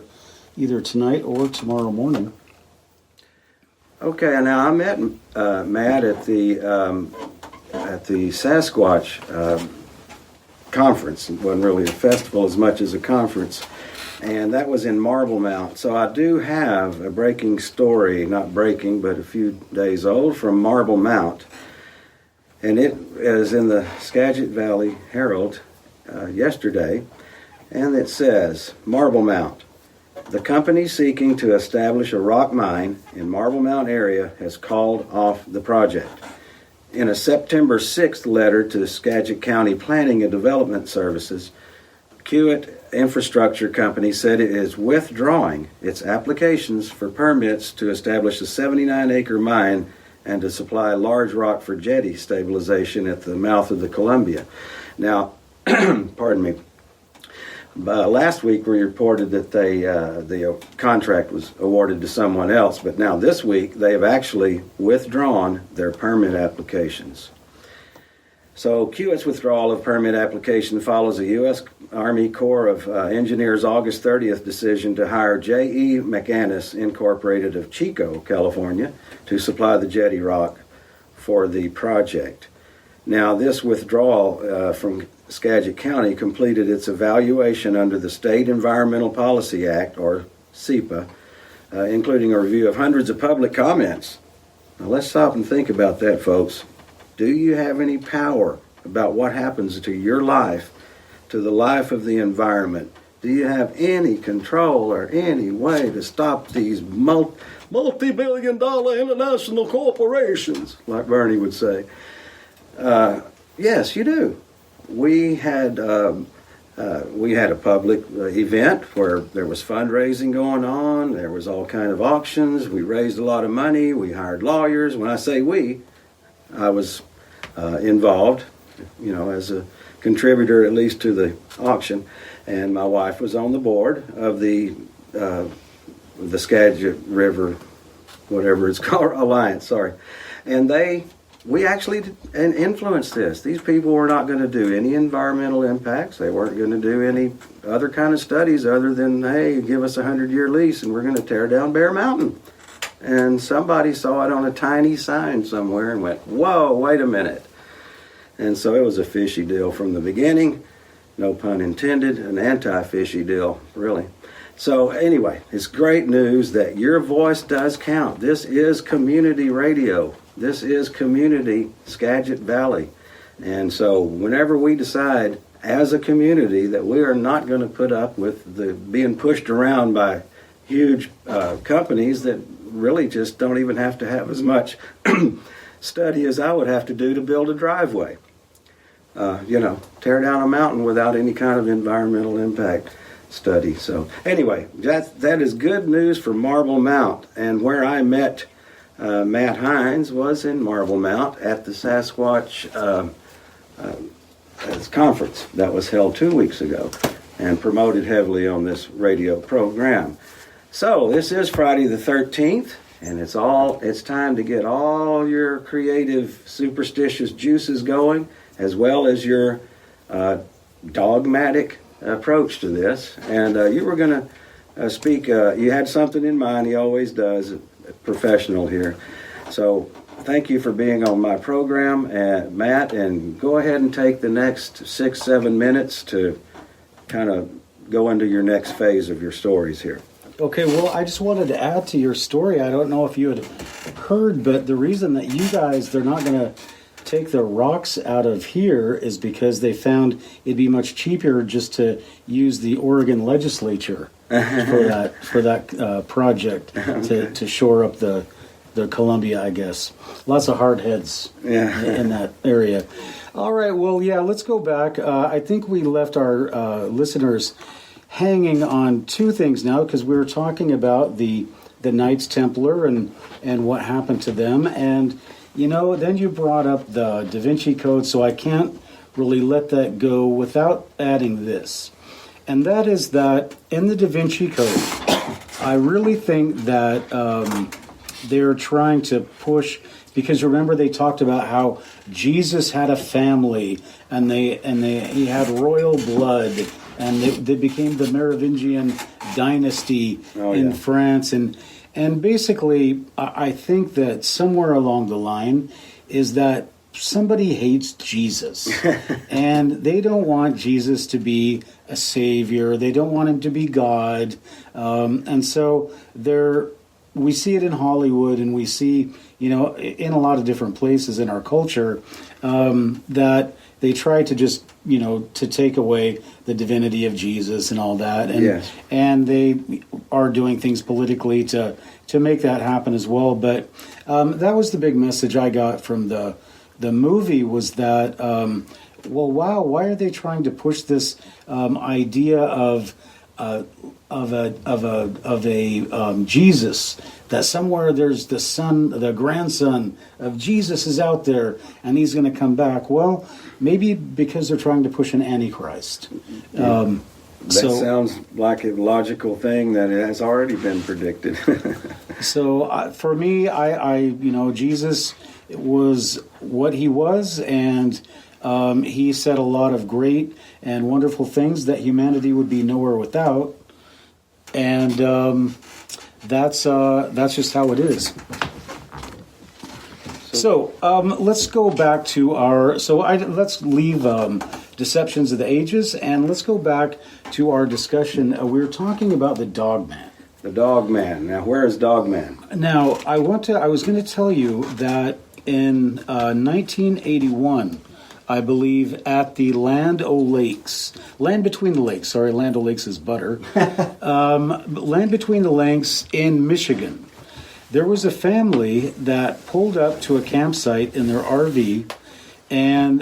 either tonight or tomorrow morning. Okay, now I met Matt at the Sasquatch conference. It wasn't really a festival as much as a conference. And that was in Marble Mount. So I do have a breaking story, not breaking, but a few days old, from Marble Mount. And it is in the Skagit Valley Herald yesterday. And it says, Marble Mount. The company seeking to establish a rock mine in Marble Mount area has called off the project. In a September 6th letter to Skagit County Planning and Development Services, Kiewit Infrastructure Company said it is withdrawing its applications for permits to establish a 79-acre mine and to supply large rock for jetty stabilization at the mouth of the Columbia. Now, pardon me, last week we reported that the contract was awarded to someone else, but now this week they have actually withdrawn their permit applications. So Kiewit's withdrawal of permit application follows a U.S. Army Corps of Engineers August 30th decision to hire J.E. McAnnis Incorporated of Chico, California, to supply the jetty rock for the project. Now, this withdrawal from Skagit County completed its evaluation under the State Environmental Policy Act, or SEPA, including a review of hundreds of public comments. Now, let's stop and think about that, folks. Do you have any power about what happens to your life, to the life of the environment? Do you have any control or any way to stop these multi-billion-dollar international corporations, like Bernie would say? Yes, you do. We had a public event where there was fundraising going on. There was all kind of auctions. We raised a lot of money. We hired lawyers. When I say we, I was involved, as a contributor at least to the auction, and my wife was on the board of the Skagit River, whatever it's called, Alliance. Sorry, and we actually influenced this. These people were not going to do any environmental impacts. They weren't going to do any other kind of studies other than, hey, give us a 100-year lease and we're going to tear down Bear Mountain. And somebody saw it on a tiny sign somewhere and went, whoa, wait a minute. And so it was a fishy deal from the beginning. No pun intended, an anti-fishy deal, really. So anyway, it's great news that your voice does count. This is community radio. This is community Skagit Valley. And so whenever we decide as a community that we are not going to put up with the being pushed around by huge companies that really just don't even have to have as much study as I would have to do to build a driveway. Tear down a mountain without any kind of environmental impact study. So anyway, that is good news for Marble Mount. And where I met Matt Hines was in Marble Mount at the Sasquatch conference that was held 2 weeks ago and promoted heavily on this radio program. So this is Friday the 13th, and it's time to get all your creative, superstitious juices going, as well as your dogmatic approach to this. And you were going to speak, you had something in mind, he always does, a professional here. So thank you for being on my program, Matt, and go ahead and take the next 6-7 minutes to kind of go into your next phase of your stories here. Okay, well, I just wanted to add to your story. I don't know if you had heard, but the reason that you guys, they're not going to take the rocks out of here is because they found it'd be much cheaper just to use the Oregon legislature for that project to shore up the Columbia, I guess. Lots of hard heads in that area. All right, well, yeah, let's go back. I think we left our listeners hanging on two things now, because we were talking about the Knights Templar and what happened to them. And, then you brought up the Da Vinci Code, so I can't really let that go without adding this. And that is that in the Da Vinci Code, I really think that they're trying to push, because remember they talked about how Jesus had a family and he had royal blood, and they became the Merovingian dynasty in France, and basically I think that somewhere along the line is that somebody hates Jesus and they don't want Jesus to be a savior, they don't want him to be God, and so we see it in Hollywood, and we see in a lot of different places in our culture that they try to just to take away the divinity of Jesus and all that, and they are doing things politically to make that happen as well. But that was the big message I got from the movie, was that why are they trying to push this idea of a Jesus, that somewhere there's the grandson of Jesus is out there and he's going to come back? Well, maybe because they're trying to push an antichrist. That sounds like a logical thing that has already been predicted. So for me, I Jesus was what he was, and he said a lot of great and wonderful things that humanity would be nowhere without, and that's just how it is. So let's go back to let's leave Deceptions of the Ages, and let's go back to our discussion. We were talking about the Dogman. The Dogman. Now, where is Dogman? Now, I was going to tell you that in 1981, I believe, at the Land Between the Lakes. Sorry, Land O'Lakes is butter. Land Between the Lakes in Michigan. There was a family that pulled up to a campsite in their RV, and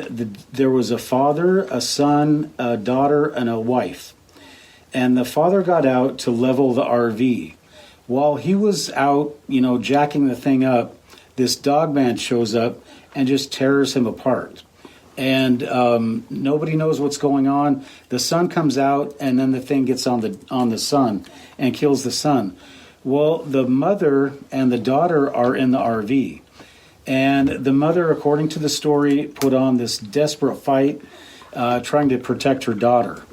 there was a father, a son, a daughter, and a wife. And the father got out to level the RV. While he was out, jacking the thing up, this Dogman shows up and just tears him apart. And nobody knows what's going on. The son comes out, and then the thing gets on the son and kills the son. Well, the mother and the daughter are in the RV. And the mother, according to the story, put on this desperate fight trying to protect her daughter.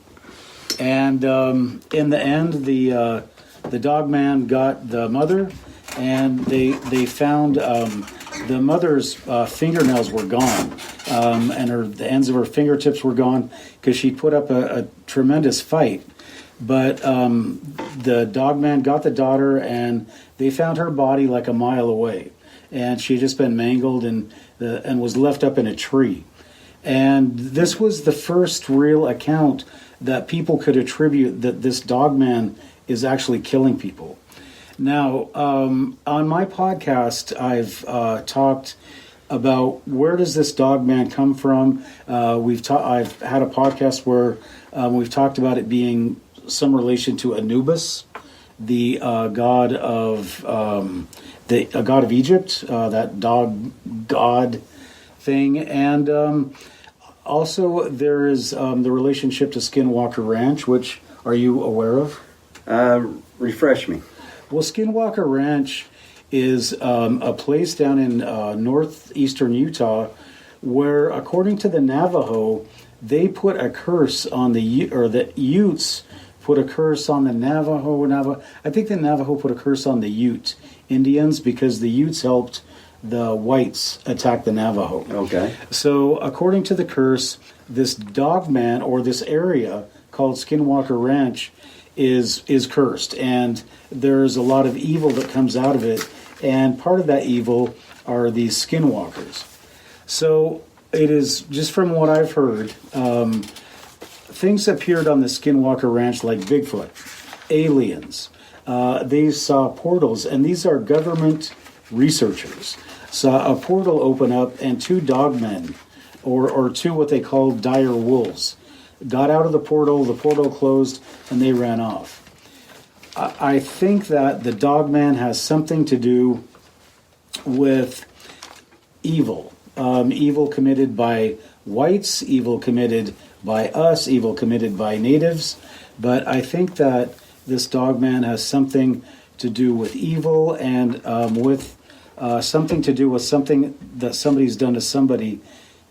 And in the end, the Dogman got the mother, and they found the mother's fingernails were gone, and the ends of her fingertips were gone because she put up a tremendous fight. But the Dogman got the daughter, and they found her body like a mile away, and she had just been mangled and was left up in a tree. And this was the first real account that people could attribute that this Dogman is actually killing people. Now, on my podcast, I've talked about where does this Dogman come from. I've had a podcast where we've talked about it being some relation to Anubis, the god of god of Egypt, that dog god thing, and also there is the relationship to Skinwalker Ranch, which are you aware of? Refresh me. Well, Skinwalker Ranch is a place down in northeastern Utah where, according to the Navajo, they put a curse on the Utes put a curse on the Navajo. I think the Navajo put a curse on the Ute Indians because the Utes helped the whites attack the Navajo. Okay. So, according to the curse, this Dogman, or this area, called Skinwalker Ranch is cursed, and there's a lot of evil that comes out of it, and part of that evil are these skinwalkers. So it is, just from what I've heard, things appeared on the Skinwalker Ranch like Bigfoot, aliens. They saw portals, and these are government researchers. Saw a portal open up, and two dogmen, or two what they call dire wolves, got out of the portal closed, and they ran off. I think that the dogman has something to do with evil. Evil committed by whites, evil committed by us, evil committed by natives. But I think that this dogman has something to do with evil, and with something to do with something that somebody's done to somebody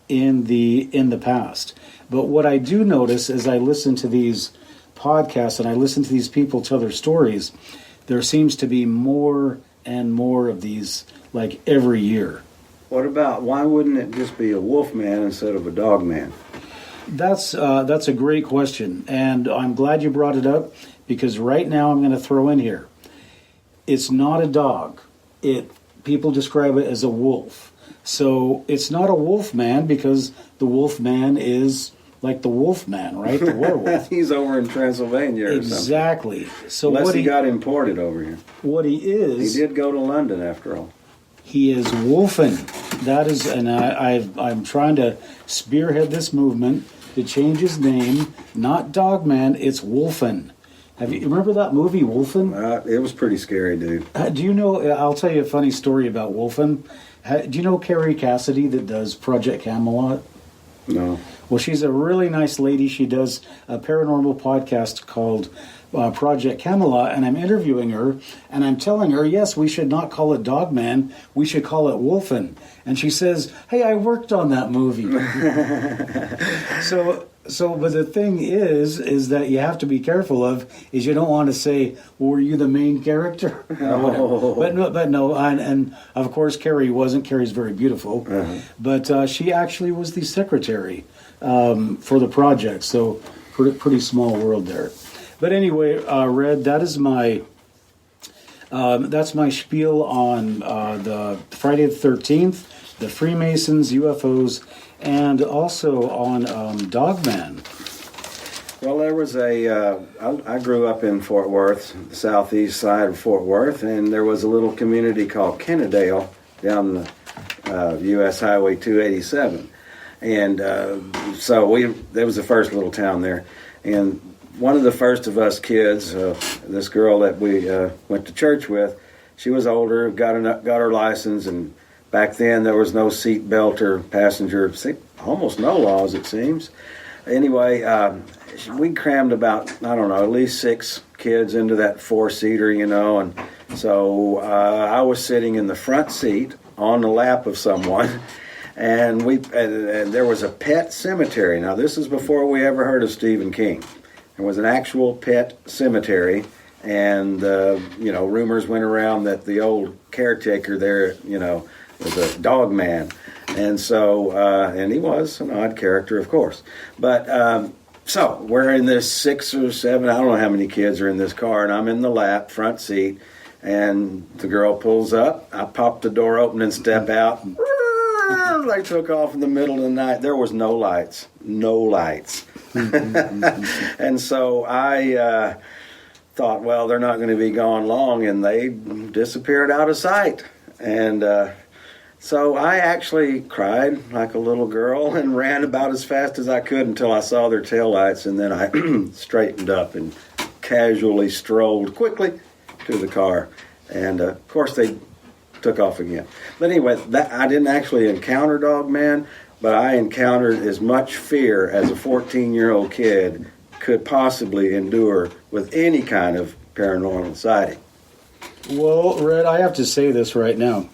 in the past. But what I do notice as I listen to these podcasts and I listen to these people tell their stories, there seems to be more and more of these, like every year. What about, why wouldn't it just be a wolf man instead of a dog man? That's a great question, and I'm glad you brought it up, because right now I'm going to throw in here, it's not a dog. People describe it as a wolf. So it's not a wolf man, because the wolf man is like the wolf man, right? The werewolf. He's over in Transylvania or exactly. something. So unless what he got imported over here. What he is... He did go to London after all. He is wolfen. That is, and I'm trying to spearhead this movement to change his name. Not Dogman, it's Wolfen. Remember that movie, Wolfen? It was pretty scary, dude. Do you know, I'll tell you a funny story about Wolfen. Do you know Carrie Cassidy that does Project Camelot? No. Well, she's a really nice lady. She does a paranormal podcast called Project Camelot, and I'm interviewing her, and I'm telling her, yes, we should not call it Dogman, we should call it Wolfen. And she says, hey, I worked on that movie. But the thing is that you have to be careful of, is you don't want to say, well, were you the main character? Oh. But no, and of course Carrie wasn't. Carrie's very beautiful. Uh-huh. But she actually was the secretary for the project, so pretty small world there. But anyway, Red, that is that's my spiel on the Friday the 13th, the Freemasons, UFOs, and also on Dogman. Well, there was I grew up in Fort Worth, the southeast side of Fort Worth, and there was a little community called Kennedale down the U.S. Highway 287. And so there was the first little town there. And one of the first of us kids, this girl that we went to church with, she was older, got her license, and back then there was no seat belt or passenger, almost no laws it seems. Anyway, we crammed about, I don't know, at least 6 kids into that 4-seater, and so I was sitting in the front seat on the lap of someone. And there was a pet cemetery. Now, this is before we ever heard of Stephen King. There was an actual pet cemetery, and rumors went around that the old caretaker there, was a dog man, and so and he was an odd character, of course. But so we're in this 6 or 7, I don't know how many kids are in this car, and I'm in the lap, front seat, and the girl pulls up. I pop the door open and step out. They took off in the middle of the night. There was no lights. And so I thought, well, they're not going to be gone long, and they disappeared out of sight. And so I actually cried like a little girl and ran about as fast as I could until I saw their taillights, and then I straightened up and casually strolled quickly to the car. And, of course, they took off again. But anyway, I didn't actually encounter Dogman, but I encountered as much fear as a 14-year-old kid could possibly endure with any kind of paranormal sighting. Well, Red, I have to say this right now.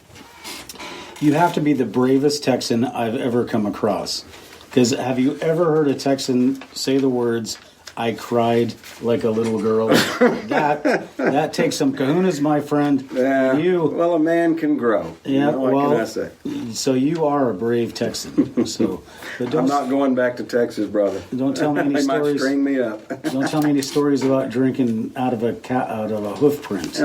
You have to be the bravest Texan I've ever come across. Because have you ever heard a Texan say the words, I cried like a little girl? That takes some kahunas, my friend. Well, a man can grow. Yeah, what can I say? So you are a brave Texan. So, but I'm not going back to Texas, brother. Don't tell me any they stories. might string me up. Don't tell me any stories about drinking out of a hoof print.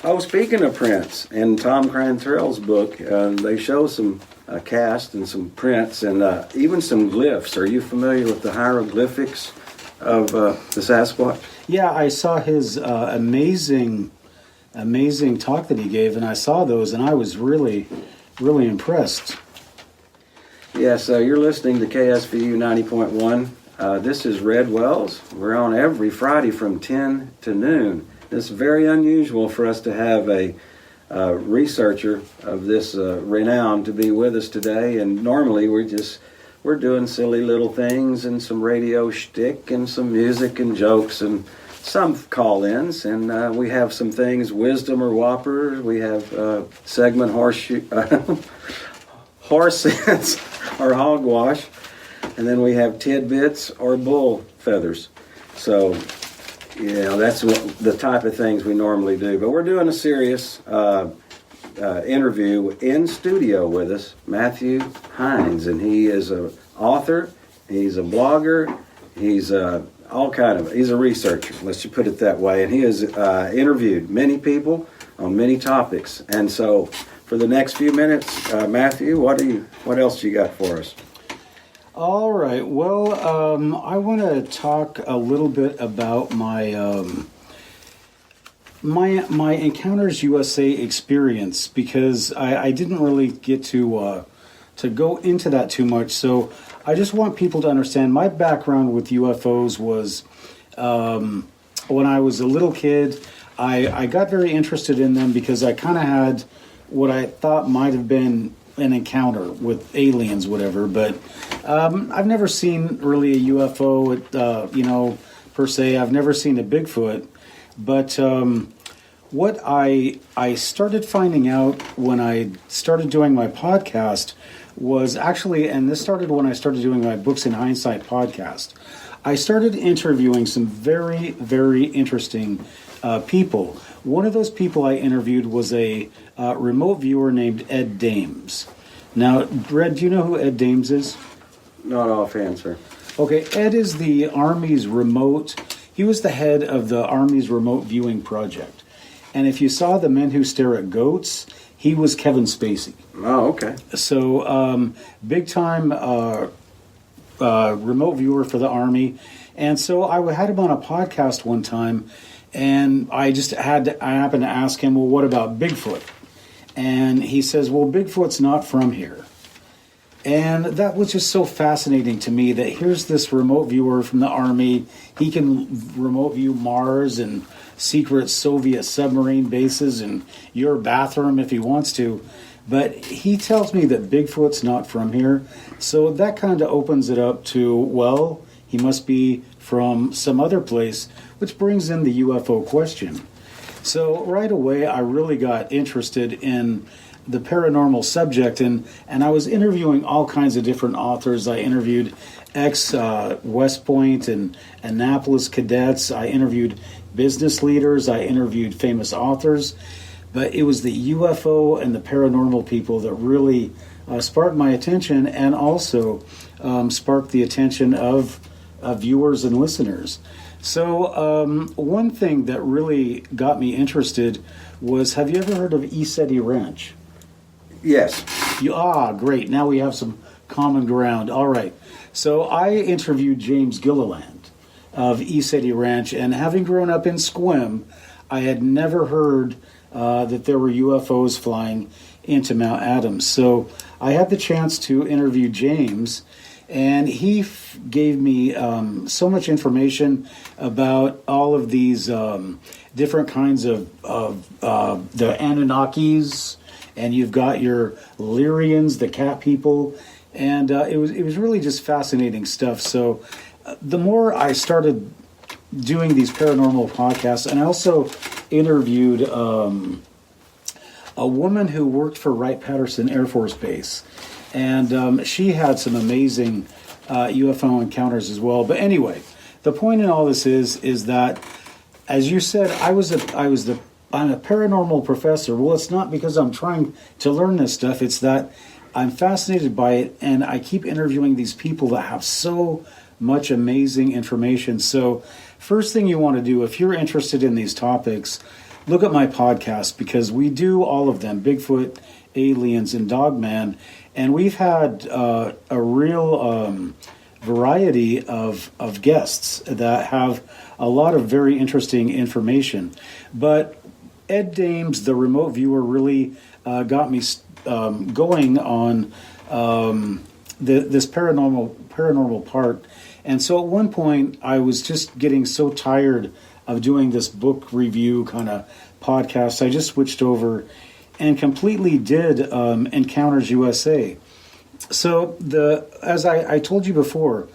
Oh, speaking of prints, in Tom Crantrell's book, they show some cast and some prints and even some glyphs. Are you familiar with the hieroglyphics of the Sasquatch? Yeah, I saw his amazing talk that he gave, and I saw those, and I was really, really impressed. Yes, you're listening to KSVU 90.1. This is Red Wells. We're on every Friday from 10 to noon. It's very unusual for us to have a researcher of this renown to be with us today, and normally we're doing silly little things and some radio shtick and some music and jokes and some call-ins, and we have some things, wisdom or whoppers. We have segment horse sense or hogwash, and then we have tidbits or bull feathers. So, that's the type of things we normally do. But we're doing a serious interview in studio with us, Matthew Hines, and he is an author, he's a blogger, he's he's a researcher, let's just put it that way, and he has interviewed many people on many topics. And so for the next few minutes, Matthew, what else you got for us? All right. Well, I want to talk a little bit about my my Encounters USA experience, because I didn't really get to go into that too much. So I just want people to understand my background with UFOs was when I was a little kid. I got very interested in them because I kind of had what I thought might have been an encounter with aliens, whatever, but I've never seen really a UFO, per se. I've never seen a Bigfoot, but what I started finding out when I started doing my podcast was actually, and this started when I started doing my Books in Hindsight podcast, I started interviewing some very, very interesting people. One of those people I interviewed was a remote viewer named Ed Dames. Now, Red, do you know who Ed Dames is? Not offhand, sir. Okay, Ed is the Army's he was the head of the Army's remote viewing project. And if you saw The Men Who Stare at Goats, he was Kevin Spacey. Oh, okay. So, big time remote viewer for the Army. And so I had him on a podcast one time, and I happened to ask him, well, what about Bigfoot? And he says, well, Bigfoot's not from here. And that was just so fascinating to me, that here's this remote viewer from the Army. He can remote view Mars and secret Soviet submarine bases and your bathroom if he wants to. But he tells me that Bigfoot's not from here. So that kind of opens it up to, well, he must be from some other place, which brings in the UFO question. So right away, I really got interested in the paranormal subject, and I was interviewing all kinds of different authors. I interviewed ex-West Point and Annapolis cadets. I interviewed business leaders. I interviewed famous authors. But it was the UFO and the paranormal people that really sparked my attention, and also sparked the attention of viewers and listeners. So one thing that really got me interested was, have you ever heard of ESETI Ranch? Yes. Great. Now we have some common ground. All right. So I interviewed James Gilliland of ESETI Ranch, and having grown up in Sequim, I had never heard that there were UFOs flying into Mount Adams. So I had the chance to interview James, and he gave me so much information about all of these different kinds of the Anunnakis, and you've got your Lyrians, the cat people, and it was really just fascinating stuff. So the more I started doing these paranormal podcasts, and I also interviewed a woman who worked for Wright-Patterson Air Force Base, and she had some amazing UFO encounters as well. But anyway, the point in all this is that, as you said, I was the I'm a paranormal professor. Well, it's not because I'm trying to learn this stuff. It's that I'm fascinated by it, and I keep interviewing these people that have so much amazing information. So first thing you want to do, if you're interested in these topics, look at my podcast, because we do all of them: Bigfoot, aliens, and Dogman. And we've had a real variety of guests that have a lot of very interesting information. But Ed Dames, the remote viewer, really got me going on this paranormal part. And so at one point, I was just getting so tired of doing this book review kind of podcast, I just switched over and completely did Encounters USA. So as I told you before,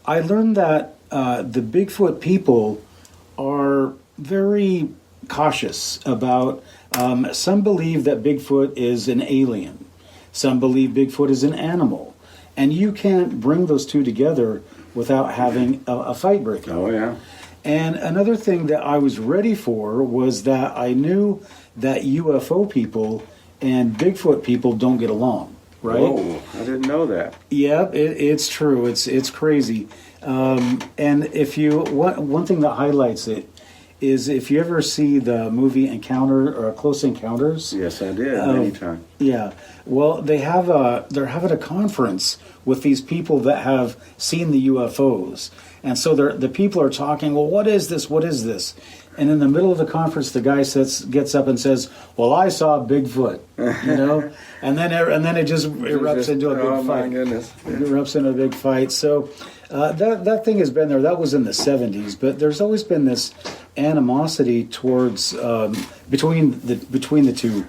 I learned that the Bigfoot people are very cautious about. Some believe that Bigfoot is an alien. Some believe Bigfoot is an animal, and you can't bring those two together without having a fight break out. Oh yeah. And another thing that I was ready for was that I knew that UFO people and Bigfoot people don't get along, right? Oh, I didn't know that. Yeah, it's true. It's crazy. And if you one thing that highlights it is if you ever see the movie Encounter or Close Encounters. Yes, I did many times. Yeah. Well, they're having a conference with these people that have seen the UFOs. And so the people are talking, well, what is this? What is this? And in the middle of the conference, the guy gets up and says, well, I saw Bigfoot, and then it just erupts into a big fight. Oh, my goodness. It erupts into a big fight. So that thing has been there. That was in the 70s, but there's always been this animosity towards between the two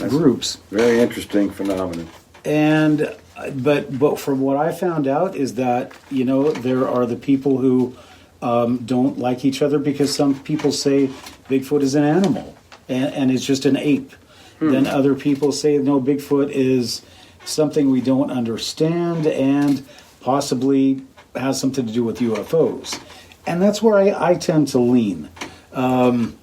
groups. Very interesting phenomenon. And but from what I found out is that there are the people who don't like each other because some people say Bigfoot is an animal and it's just an ape. Then other people say no, Bigfoot is something we don't understand and possibly has something to do with UFOs. And that's where I tend to lean. And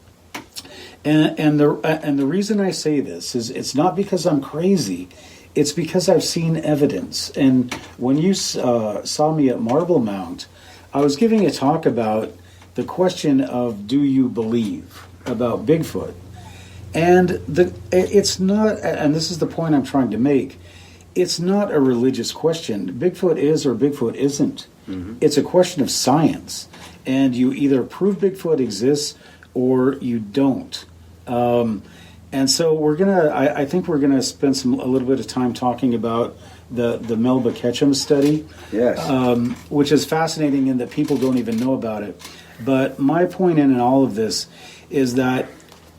the reason I say this is it's not because I'm crazy. It's because I've seen evidence. And when you saw me at Marble Mount, I was giving a talk about the question of do you believe about Bigfoot? And it's not, and this is the point I'm trying to make, it's not a religious question. Bigfoot is or Bigfoot isn't. Mm-hmm. It's a question of science. And you either prove Bigfoot exists or you don't. And so I think we're gonna spend a little bit of time talking about the Melba Ketchum study, yes, which is fascinating in that people don't even know about it. But my point in all of this is that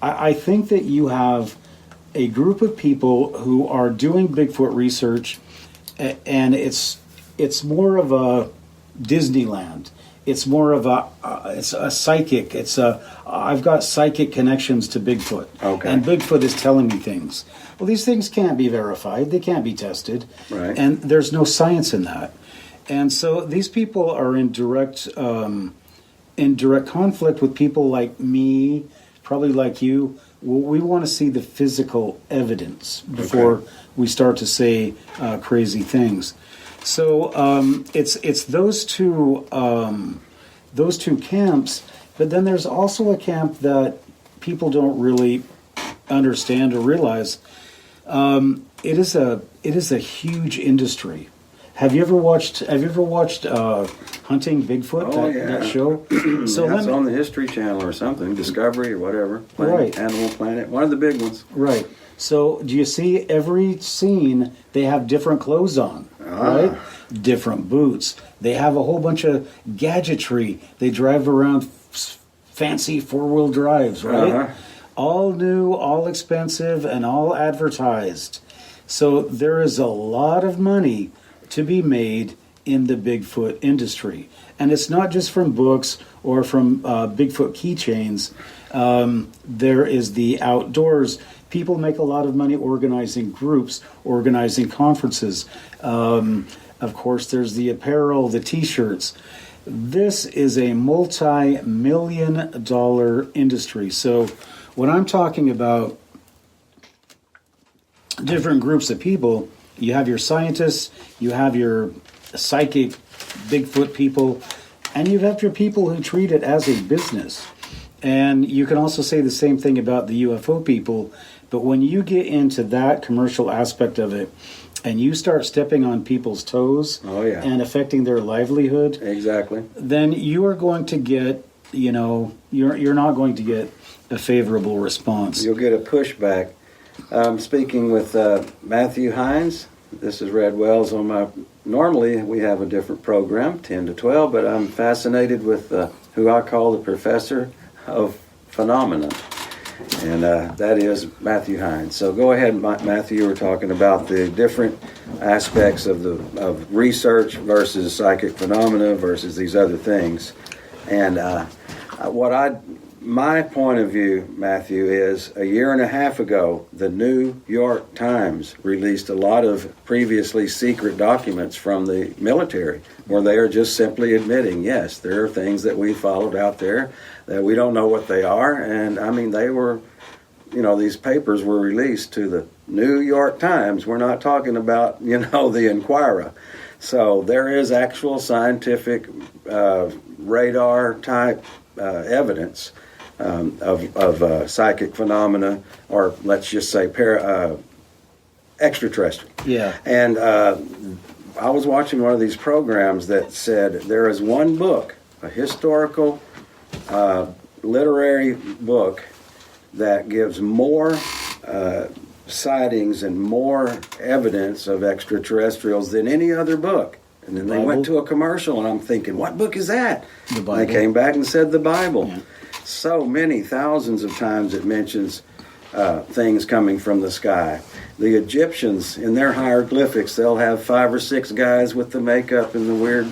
I think that you have a group of people who are doing Bigfoot research, and it's more of a Disneyland. It's more of it's a psychic. I've got psychic connections to Bigfoot. Okay. And Bigfoot is telling me things. Well, these things can't be verified. They can't be tested. Right. And there's no science in that. And so these people are in direct conflict with people like me, probably like you. We want to see the physical evidence before we start to say crazy things. So it's those two camps, but then there's also a camp that people don't really understand or realize. It is a huge industry. Have you ever watched Hunting Bigfoot? Oh, yeah. That show. So that's on the History Channel or something, Discovery or whatever. Right. Animal Planet, one of the big ones. Right. So do you see every scene they have different clothes on, right? Different boots. They have a whole bunch of gadgetry. They drive around fancy four-wheel drives, right? Uh-huh. All new, all expensive, and all advertised. So there is a lot of money to be made in the Bigfoot industry. And it's not just from books or from Bigfoot keychains. There is the outdoors. People make a lot of money organizing groups, organizing conferences. Of course, there's the apparel, the T-shirts. This is a multi-million-dollar industry. So when I'm talking about different groups of people, you have your scientists, you have your psychic Bigfoot people, and you have your people who treat it as a business. And you can also say the same thing about the UFO people, but when you get into that commercial aspect of it, and you start stepping on people's toes and affecting their livelihood, exactly, then you are going to get, you're not going to get a favorable response. You'll get a pushback. Speaking with Matthew Hines, this is Red Wells on my. Normally we have a different program, 10 to 12, but I'm fascinated with who I call the professor of phenomena, and that is Matthew Hines. So go ahead, Matthew. You were talking about the different aspects of research versus psychic phenomena versus these other things, and my point of view, Matthew, is a year and a half ago, the New York Times released a lot of previously secret documents from the military where they are just simply admitting, yes, there are things that we followed out there that we don't know what they are. And I mean, they were, these papers were released to the New York Times. We're not talking about, the Inquirer. So there is actual scientific radar type evidence of psychic phenomena, or let's just say extraterrestrial. Yeah. And I was watching one of these programs that said there is one book, a historical literary book, that gives more sightings and more evidence of extraterrestrials than any other book. And then they went to a commercial, and I'm thinking, what book is that? The Bible. And they came back and said the Bible. Yeah. So many thousands of times it mentions things coming from the sky. The Egyptians, in their hieroglyphics, they'll have 5 or 6 guys with the makeup and the weird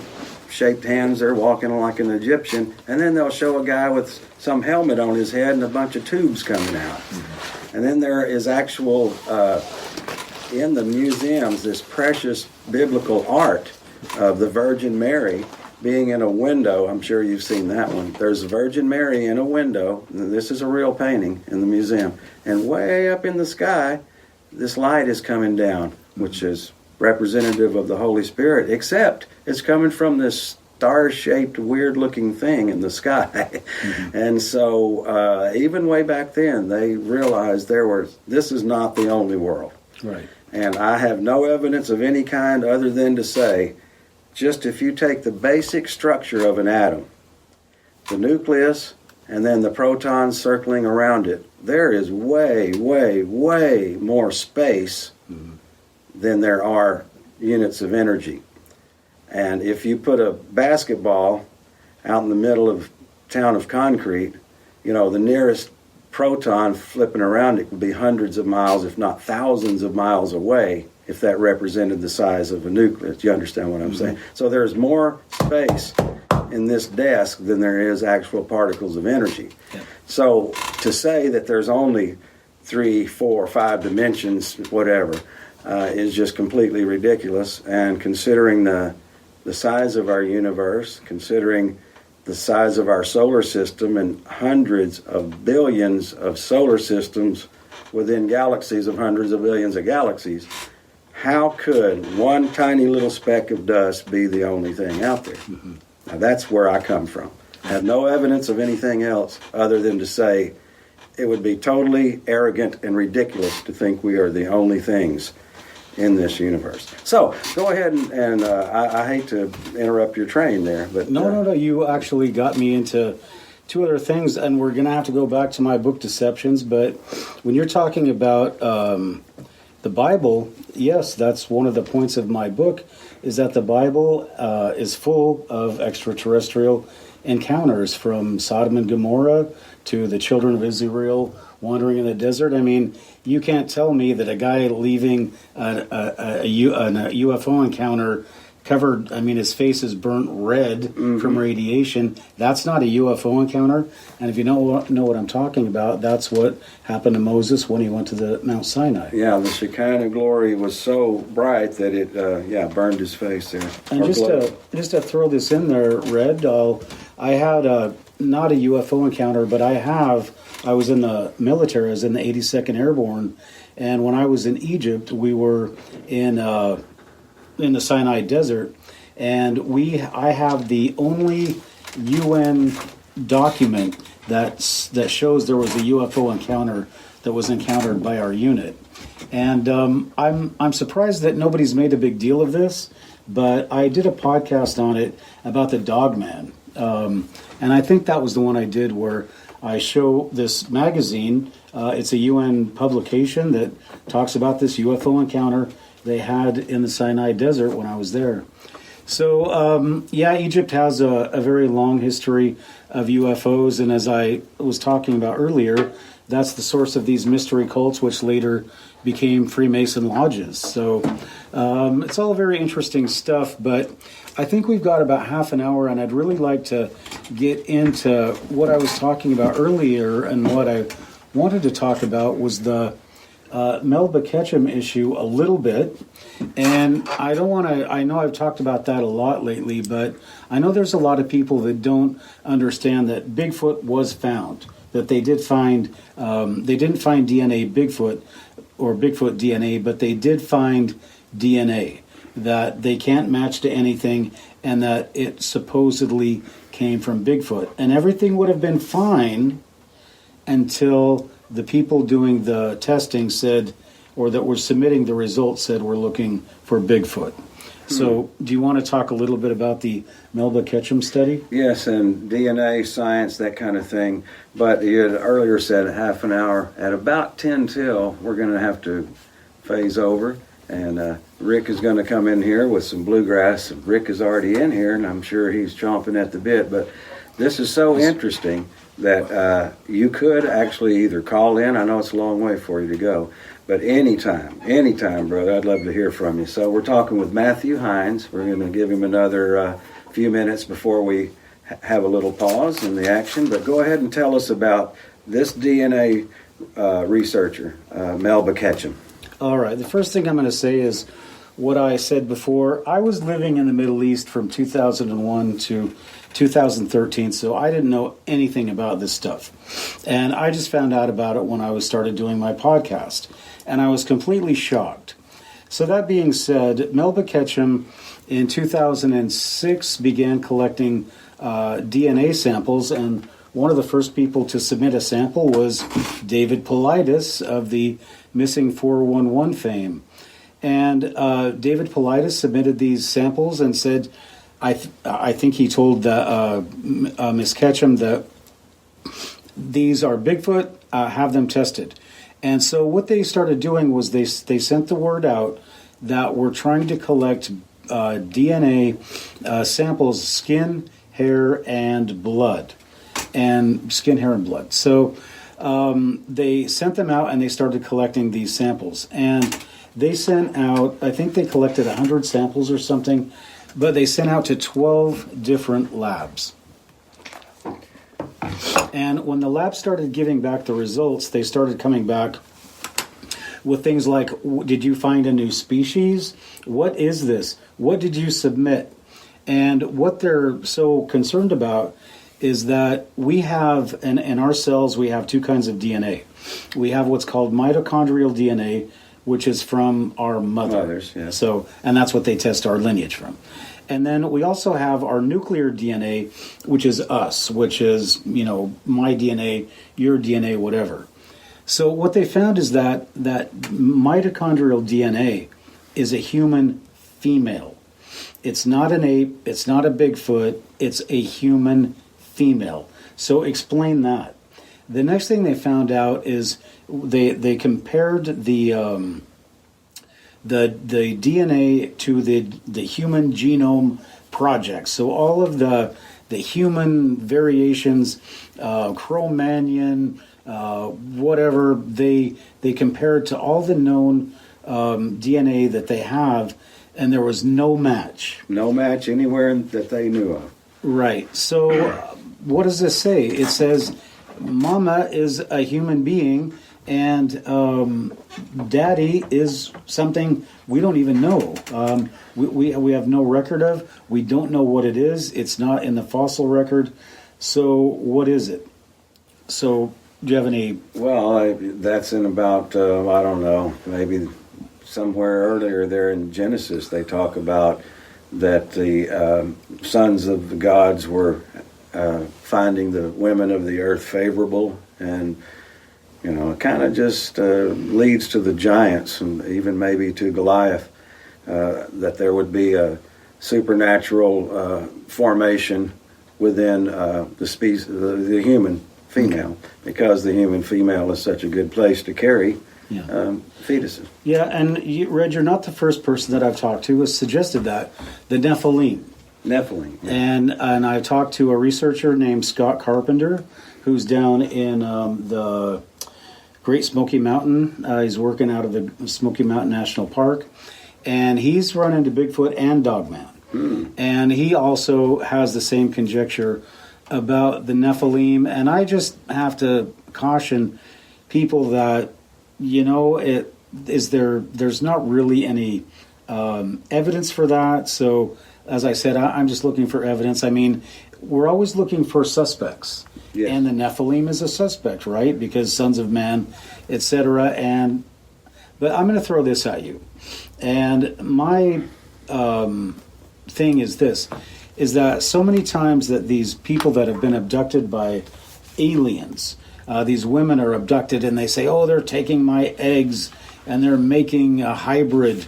shaped hands. They're walking like an Egyptian. And then they'll show a guy with some helmet on his head and a bunch of tubes coming out. Mm-hmm. And then there is actual, in the museums, this precious biblical art of the Virgin Mary being in a window. I'm sure you've seen that one. There's Virgin Mary in a window. This is a real painting in the museum. And way up in the sky, this light is coming down, which is representative of the Holy Spirit, except it's coming from this star-shaped, weird-looking thing in the sky. Mm-hmm. And so even way back then, they realized this is not the only world. Right. And I have no evidence of any kind other than to say, just if you take the basic structure of an atom, the nucleus, and then the protons circling around it, there is way, way, way more space than there are units of energy. And if you put a basketball out in the middle of a town of concrete, the nearest proton flipping around it would be hundreds of miles, if not thousands of miles away, if that represented the size of a nucleus. You understand what I'm saying? So there's more space in this desk than there is actual particles of energy. Yeah. So to say that there's only 3, 4, 5 dimensions, whatever, is just completely ridiculous. And considering the size of our universe, considering the size of our solar system and hundreds of billions of solar systems within galaxies of hundreds of billions of galaxies, how could one tiny little speck of dust be the only thing out there? Mm-hmm. Now that's where I come from. I have no evidence of anything else other than to say it would be totally arrogant and ridiculous to think we are the only things in this universe. So go ahead and I hate to interrupt your train there, but no, you actually got me into 2 other things, and we're going to have to go back to my book Deceptions. But when you're talking about the Bible, yes, that's one of the points of my book, is that the Bible is full of extraterrestrial encounters, from Sodom and Gomorrah to the children of Israel wandering in the desert. I mean, you can't tell me that a guy leaving a UFO encounter covered, his face is burnt red from radiation. That's not a UFO encounter. And if you know what I'm talking about, that's what happened to Moses when he went to the Mount Sinai. Yeah, the Shekinah glory was so bright that it burned his face there. And just to throw this in there, Red, I had not a UFO encounter, but I was in the military. I was in the 82nd Airborne, and when I was in Egypt, we were in the Sinai Desert, and I have the only UN document that shows there was a UFO encounter that was encountered by our unit. And I'm surprised that nobody's made a big deal of this, but I did a podcast on it about the Dogman. And I think that was the one I did where I show this magazine. It's a UN publication that talks about this UFO encounter they had in the Sinai Desert when I was there. So, Egypt has a very long history of UFOs, and as I was talking about earlier, that's the source of these mystery cults, which later became Freemason lodges. So it's all very interesting stuff, but I think we've got about half an hour, and I'd really like to get into what I was talking about earlier, and what I wanted to talk about was the Melba Ketchum issue a little bit. And I know I've talked about that a lot lately, but I know there's a lot of people that don't understand that Bigfoot was found, that they did find, they didn't find DNA Bigfoot or Bigfoot DNA, but they did find DNA that they can't match to anything, and that it supposedly came from Bigfoot. And everything would have been fine until the people doing the testing said, or that were submitting the results said, we're looking for Bigfoot. So do you want to talk a little bit about the Melba Ketchum study? Yes, and DNA, science, that kind of thing. But you had earlier said a half an hour. At about 10 till, we're going to have to phase over. And Rick is going to come in here with some bluegrass. Rick is already in here, and I'm sure he's chomping at the bit. But this is so interesting that you could actually either call in. I know it's a long way for you to go. But anytime, brother, I'd love to hear from you. So we're talking with Matthew Hines. We're going to give him another few minutes before we have a little pause in the action. But go ahead and tell us about this DNA researcher, Melba Ketchum. All right. The first thing I'm going to say is what I said before. I was living in the Middle East from 2001 to 2013, so I didn't know anything about this stuff. And I just found out about it when I started doing my podcast. And I was completely shocked. So that being said, Melba Ketchum in 2006 began collecting DNA samples, and one of the first people to submit a sample was David Paulides of the Missing 411 fame. And David Paulides submitted these samples and said, I think he told Miss Ketchum that these are Bigfoot, have them tested. And so what they started doing was they sent the word out that we're trying to collect DNA samples, skin, hair, and blood. And skin, hair, and blood. So they sent them out, and they started collecting these samples. And they sent out, I think they collected 100 samples or something, but they sent out to 12 different labs. And when the lab started giving back the results, they started coming back with things like, did you find a new species? What is this? What did you submit? And what they're so concerned about is that we have, in our cells, we have two kinds of DNA. We have what's called mitochondrial DNA, which is from our mothers. Yeah. So, and that's what they test our lineage from. And then we also have our nuclear DNA, which is us, which is, my DNA, your DNA, whatever. So what they found is that mitochondrial DNA is a human female. It's not an ape, it's not a Bigfoot, it's a human female. So explain that. The next thing they found out is they compared the DNA to the Human Genome Project. So all of the human variations, Cro-Magnon, whatever, they compared to all the known DNA that they have, and there was no match. No match anywhere that they knew of. Right. So what does this say? It says Mama is a human being, and Daddy is something we don't even know. We have no record of. We don't know what it is. It's not in the fossil record. So what is it? So do you have any? Well, that's in about, I don't know, maybe somewhere earlier there in Genesis, they talk about that the sons of the gods were finding the women of the earth favorable, and it kind of just leads to the giants, and even maybe to Goliath, that there would be a supernatural formation within the species, the human female, because the human female is such a good place to carry fetuses. Yeah, and Red, you're not the first person that I've talked to who has suggested that, the Nephilim. Nephilim. Yeah. And I talked to a researcher named Scott Carpenter, who's down in the Great Smoky Mountain. He's working out of the Smoky Mountain National Park, and he's run into Bigfoot and Dogman. And he also has the same conjecture about the Nephilim. And I just have to caution people that, there's not really any evidence for that. So, as I said, I'm just looking for evidence. I mean, we're always looking for suspects. Yes. And the Nephilim is a suspect, right? Because sons of man, etc. But I'm going to throw this at you. And my thing is this, is that so many times that these people that have been abducted by aliens, these women are abducted and they say, oh, they're taking my eggs and they're making a hybrid.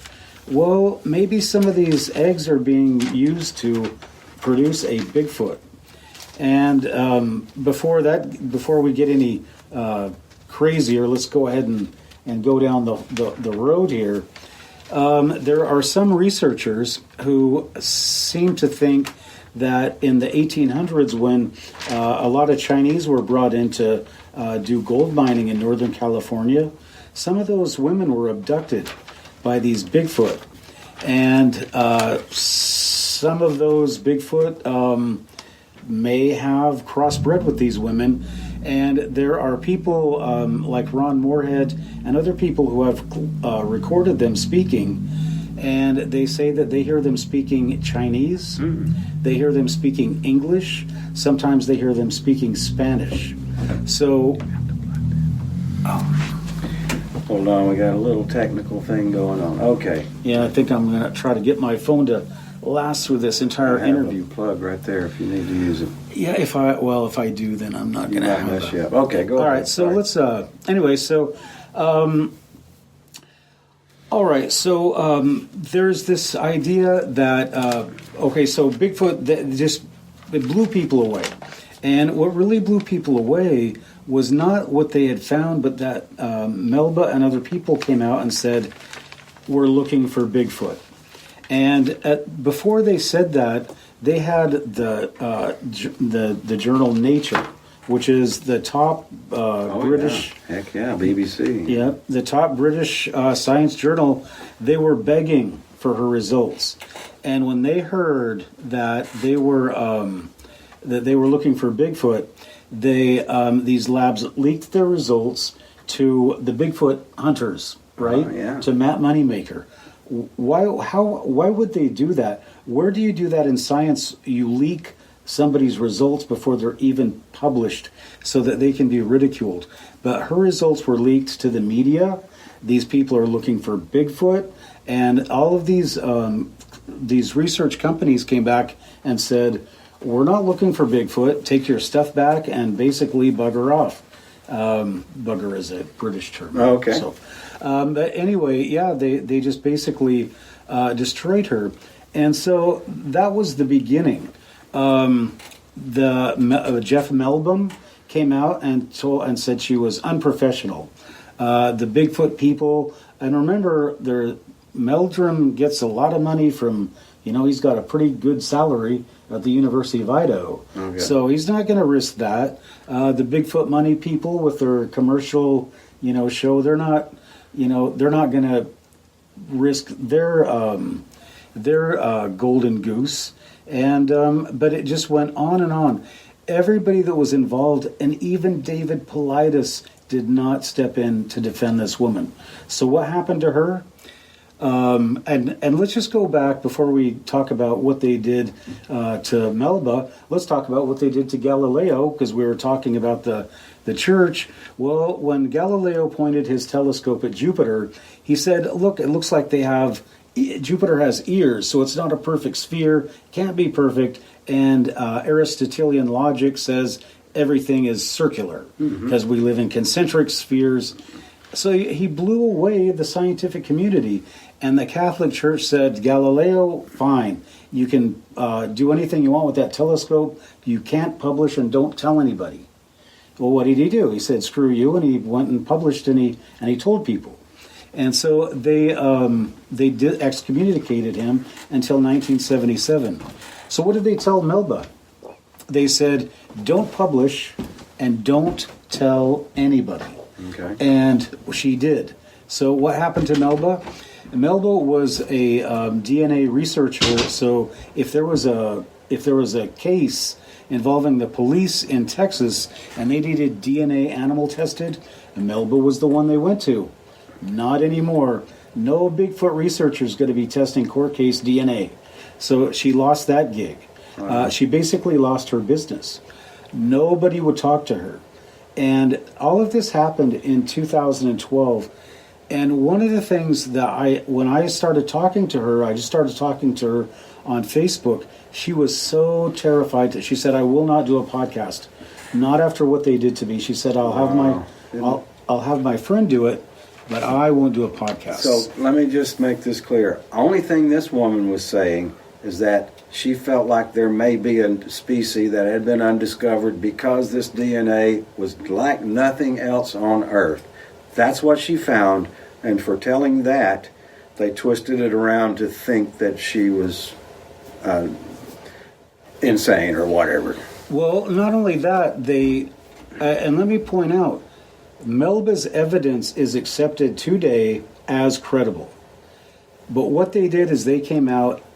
Well, maybe some of these eggs are being used to produce a Bigfoot. And before we get any crazier, let's go ahead and go down the road here. There are some researchers who seem to think that in the 1800s, when a lot of Chinese were brought in to do gold mining in Northern California, some of those women were abducted by these Bigfoot. And some of those Bigfoot may have crossbred with these women. And there are people like Ron Moorhead and other people who have recorded them speaking, and they say that they hear them speaking Chinese, they hear them speaking English, sometimes they hear them speaking Spanish. So, hold on, we got a little technical thing going on. Okay. Yeah, I think I'm going to try to get my phone to last through this entire interview. A plug right there if you need to use it. Yeah, if I do, then I'm not going to have mess you up. Okay, go ahead. All right, so let's anyway, so all right, so there's this idea that so Bigfoot it blew people away. And what really blew people away was not what they had found, but that Melba and other people came out and said, we're looking for Bigfoot. And before they said that, they had the journal Nature, which is the top British... Yeah. Heck yeah, BBC. Yeah, the top British science journal. They were begging for her results. And when they heard that they were looking for Bigfoot, these labs leaked their results to the Bigfoot hunters, right? To Matt Moneymaker. Why would they do that? Where do you do that in science? You leak somebody's results before they're even published so that they can be ridiculed. But her results were leaked to the media. These people are looking for Bigfoot, and all of these research companies came back and said, we're not looking for Bigfoot. Take your stuff back and basically bugger off. Bugger is a British term. Oh, okay. So, but anyway, yeah, they just basically destroyed her. And so that was the beginning. Jeff Melbum came out and said she was unprofessional. The Bigfoot people, and remember, Meldrum gets a lot of money from, he's got a pretty good salary at the University of Idaho. Okay. So he's not going to risk that. The Bigfoot money people with their commercial, show, they're not going to risk their golden goose. And but it just went on and on. Everybody that was involved, and even David Paulides, did not step in to defend this woman. So what happened to her? And let's just go back before we talk about what they did to Melba. Let's talk about what they did to Galileo, because we were talking about the church. Well, when Galileo pointed his telescope at Jupiter, he said, look, it looks like Jupiter has ears, so it's not a perfect sphere, can't be perfect, and Aristotelian logic says everything is circular, because we live in concentric spheres. So he blew away the scientific community, and the Catholic Church said, Galileo, fine, you can do anything you want with that telescope, you can't publish and don't tell anybody. Well, what did he do? He said, screw you, and he went and published, and he told people. And so they excommunicated him until 1977. So what did they tell Melba? They said, don't publish and don't tell anybody. Okay. And she did. So what happened to Melba? Melba was a DNA researcher. So if there was a case involving the police in Texas and they needed DNA animal tested, Melba was the one they went to. Not anymore. No Bigfoot researcher is going to be testing court case DNA. So she lost that gig. She basically lost her business. Nobody would talk to her. And all of this happened in 2012. And one of the things that when I started talking to her, I just started talking to her on Facebook. She was so terrified that she said, I will not do a podcast. Not after what they did to me. She said, I'll have my friend do it, but I won't do a podcast. So let me just make this clear. Only thing this woman was saying is that she felt like there may be a species that had been undiscovered because this DNA was like nothing else on Earth. That's what she found, and for telling that, they twisted it around to think that she was insane or whatever. Well, not only that, and let me point out, Melba's evidence is accepted today as credible. But what they did is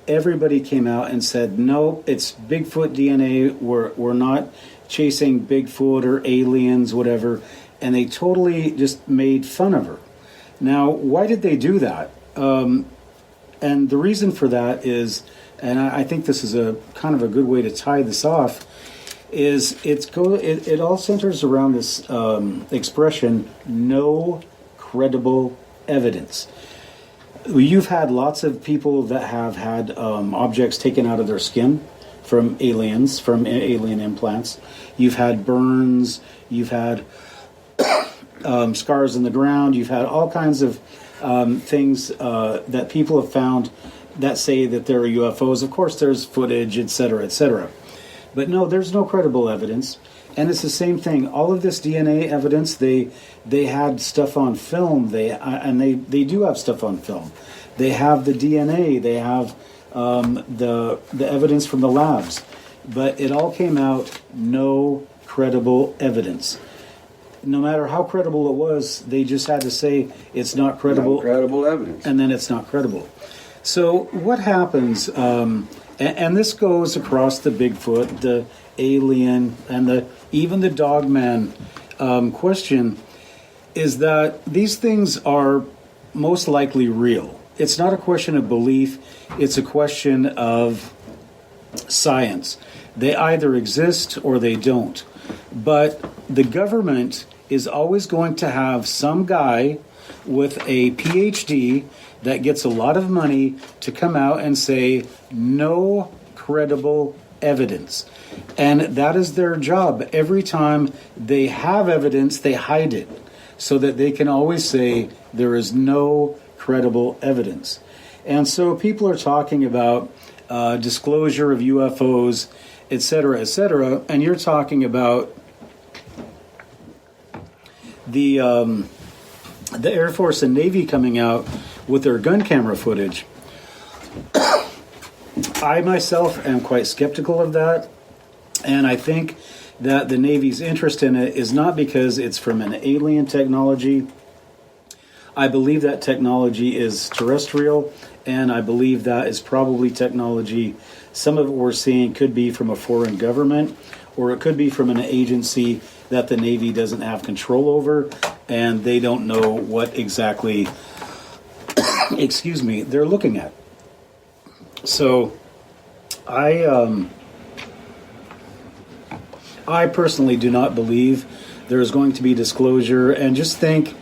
everybody came out and said, no, it's Bigfoot DNA, we're not chasing Bigfoot or aliens, whatever, and they totally just made fun of her. Now, why did they do that? And the reason for that is, and I think this is a kind of a good way to tie this off, is it all centers around this expression, no credible evidence. You've had lots of people that have had objects taken out of their skin from aliens, from alien implants. You've had burns, you've had scars in the ground, you've had all kinds of things that people have found that say that there are UFOs. Of course, there's footage, etc., etc. But no, there's no credible evidence. And it's the same thing. All of this DNA evidence, they had stuff on film. They do have stuff on film. They have the DNA. They have the evidence from the labs. But it all came out no credible evidence. No matter how credible it was, they just had to say it's not credible. No credible evidence. And then it's not credible. So what happens? And this goes across the Bigfoot, the alien, and even the Dogman question, is that these things are most likely real. It's not a question of belief, it's a question of science. They either exist or they don't. But the government is always going to have some guy with a PhD that gets a lot of money to come out and say, no credible evidence. And that is their job. Every time they have evidence, they hide it so that they can always say there is no credible evidence. And so people are talking about disclosure of UFOs, etc., and you're talking about the Air Force and Navy coming out with their gun camera footage. I myself am quite skeptical of that, and I think that the Navy's interest in it is not because it's from an alien technology. I believe that technology is terrestrial, and I believe that is probably technology. Some of what we're seeing could be from a foreign government, or it could be from an agency that the Navy doesn't have control over, and they don't know what exactly excuse me, they're looking at. So I personally do not believe there is going to be disclosure, and just think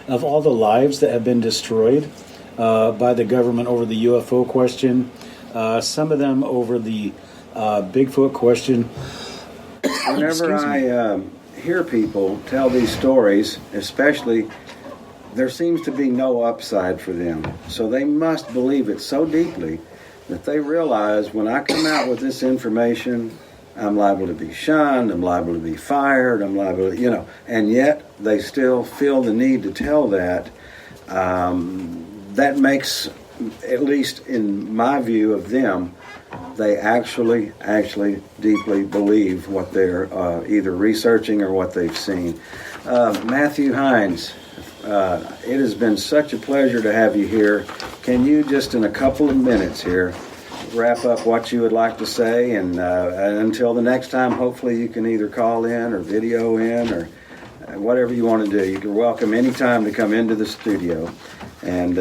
of all the lives that have been destroyed by the government over the UFO question, some of them over the Bigfoot question. Whenever I hear people tell these stories, especially, there seems to be no upside for them. So they must believe it so deeply that they realize, when I come out with this information, I'm liable to be shunned, I'm liable to be fired, I'm liable to, and yet they still feel the need to tell that. That makes, at least in my view of them, they actually deeply believe what they're either researching or what they've seen. Matthew Hines, it has been such a pleasure to have you here. Can you just in a couple of minutes here wrap up what you would like to say, and until the next time, hopefully you can either call in or video in or whatever you want to do. You're welcome anytime to come into the studio. And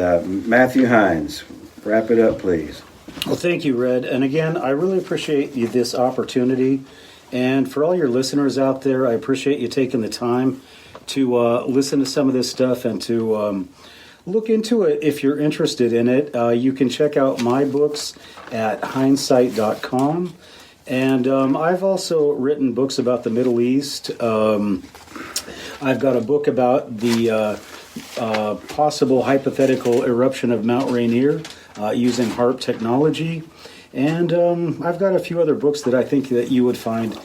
Matthew Hines, wrap it up, please. Well, thank you, Red. And again, I really appreciate this opportunity. And for all your listeners out there, I appreciate you taking the time to listen to some of this stuff and to look into it if you're interested in it. You can check out my books at hindsight.com. And I've also written books about the Middle East. I've got a book about the possible hypothetical eruption of Mount Rainier using HARP technology. And I've got a few other books that I think that you would find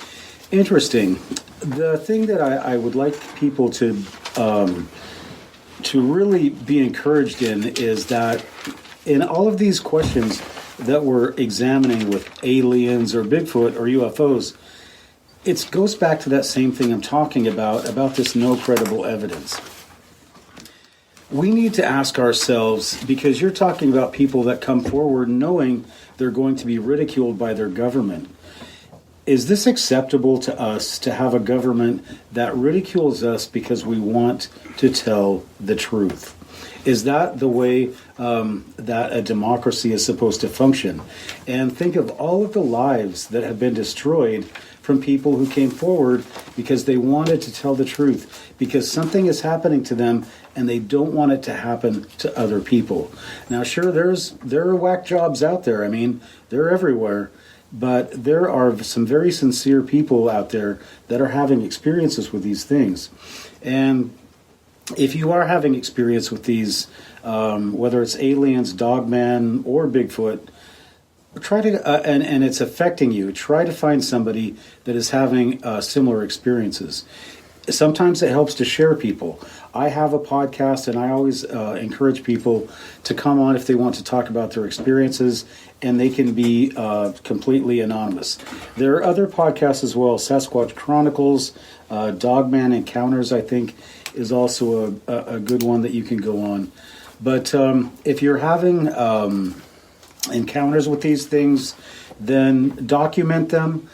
interesting. The thing that I would like people to really be encouraged in is that in all of these questions that we're examining with aliens or Bigfoot or UFOs, it goes back to that same thing I'm talking about this no credible evidence. We need to ask ourselves, because you're talking about people that come forward knowing they're going to be ridiculed by their government. Is this acceptable to us to have a government that ridicules us because we want to tell the truth? Is that the way that a democracy is supposed to function? And think of all of the lives that have been destroyed from people who came forward because they wanted to tell the truth, because something is happening to them and they don't want it to happen to other people. Now, sure, there are whack jobs out there. I mean, they're everywhere. But there are some very sincere people out there that are having experiences with these things. And if you are having experience with these, whether it's aliens, Dogman, or Bigfoot, try to, and it's affecting you, try to find somebody that is having similar experiences. Sometimes it helps to share people. I have a podcast, and I always encourage people to come on if they want to talk about their experiences, and they can be completely anonymous. There are other podcasts as well. Sasquatch Chronicles, Dogman Encounters, I think, is also a good one that you can go on. But if you're having encounters with these things, then document them.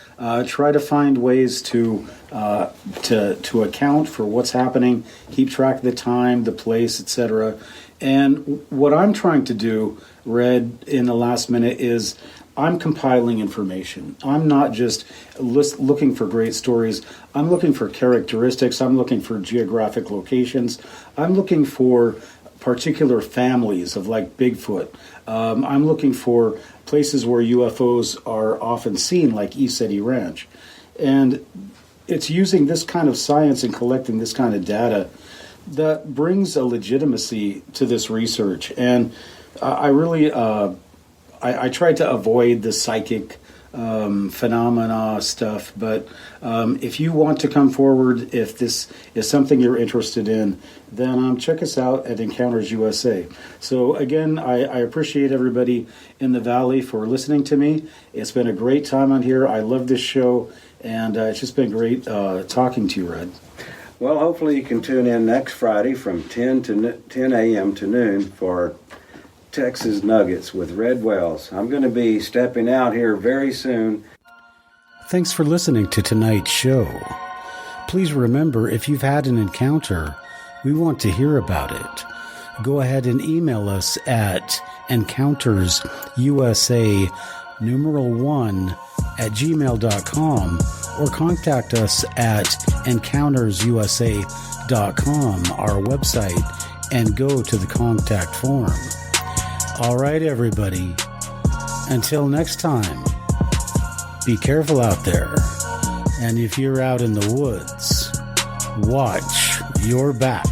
Try to find ways to account for what's happening. Keep track of the time, the place, etc. And what I'm trying to do, Red, in the last minute is I'm compiling information. I'm not just looking for great stories. I'm looking for characteristics. I'm looking for geographic locations. I'm looking for particular families of like Bigfoot. I'm looking for places where UFOs are often seen, like ECETI Ranch. And it's using this kind of science and collecting this kind of data that brings a legitimacy to this research. And I really, I tried to avoid the psychic phenomena stuff, but if you want to come forward, if this is something you're interested in, then check us out at Encounters USA. So again, I appreciate everybody in the Valley for listening to me. It's been a great time on here. I love this show, and it's just been great talking to you, Red. Well, hopefully you can tune in next Friday from 10 a.m. to noon for Texas Nuggets with Red Wells. I'm going to be stepping out here very soon. Thanks for listening to tonight's show. Please remember, if you've had an encounter, we want to hear about it. go ahead and email us at encountersusa1@gmail.com or contact us at encountersusa.com, our website, and go to the contact form. All right, everybody. Until next time, be careful out there. And if you're out in the woods, watch your back.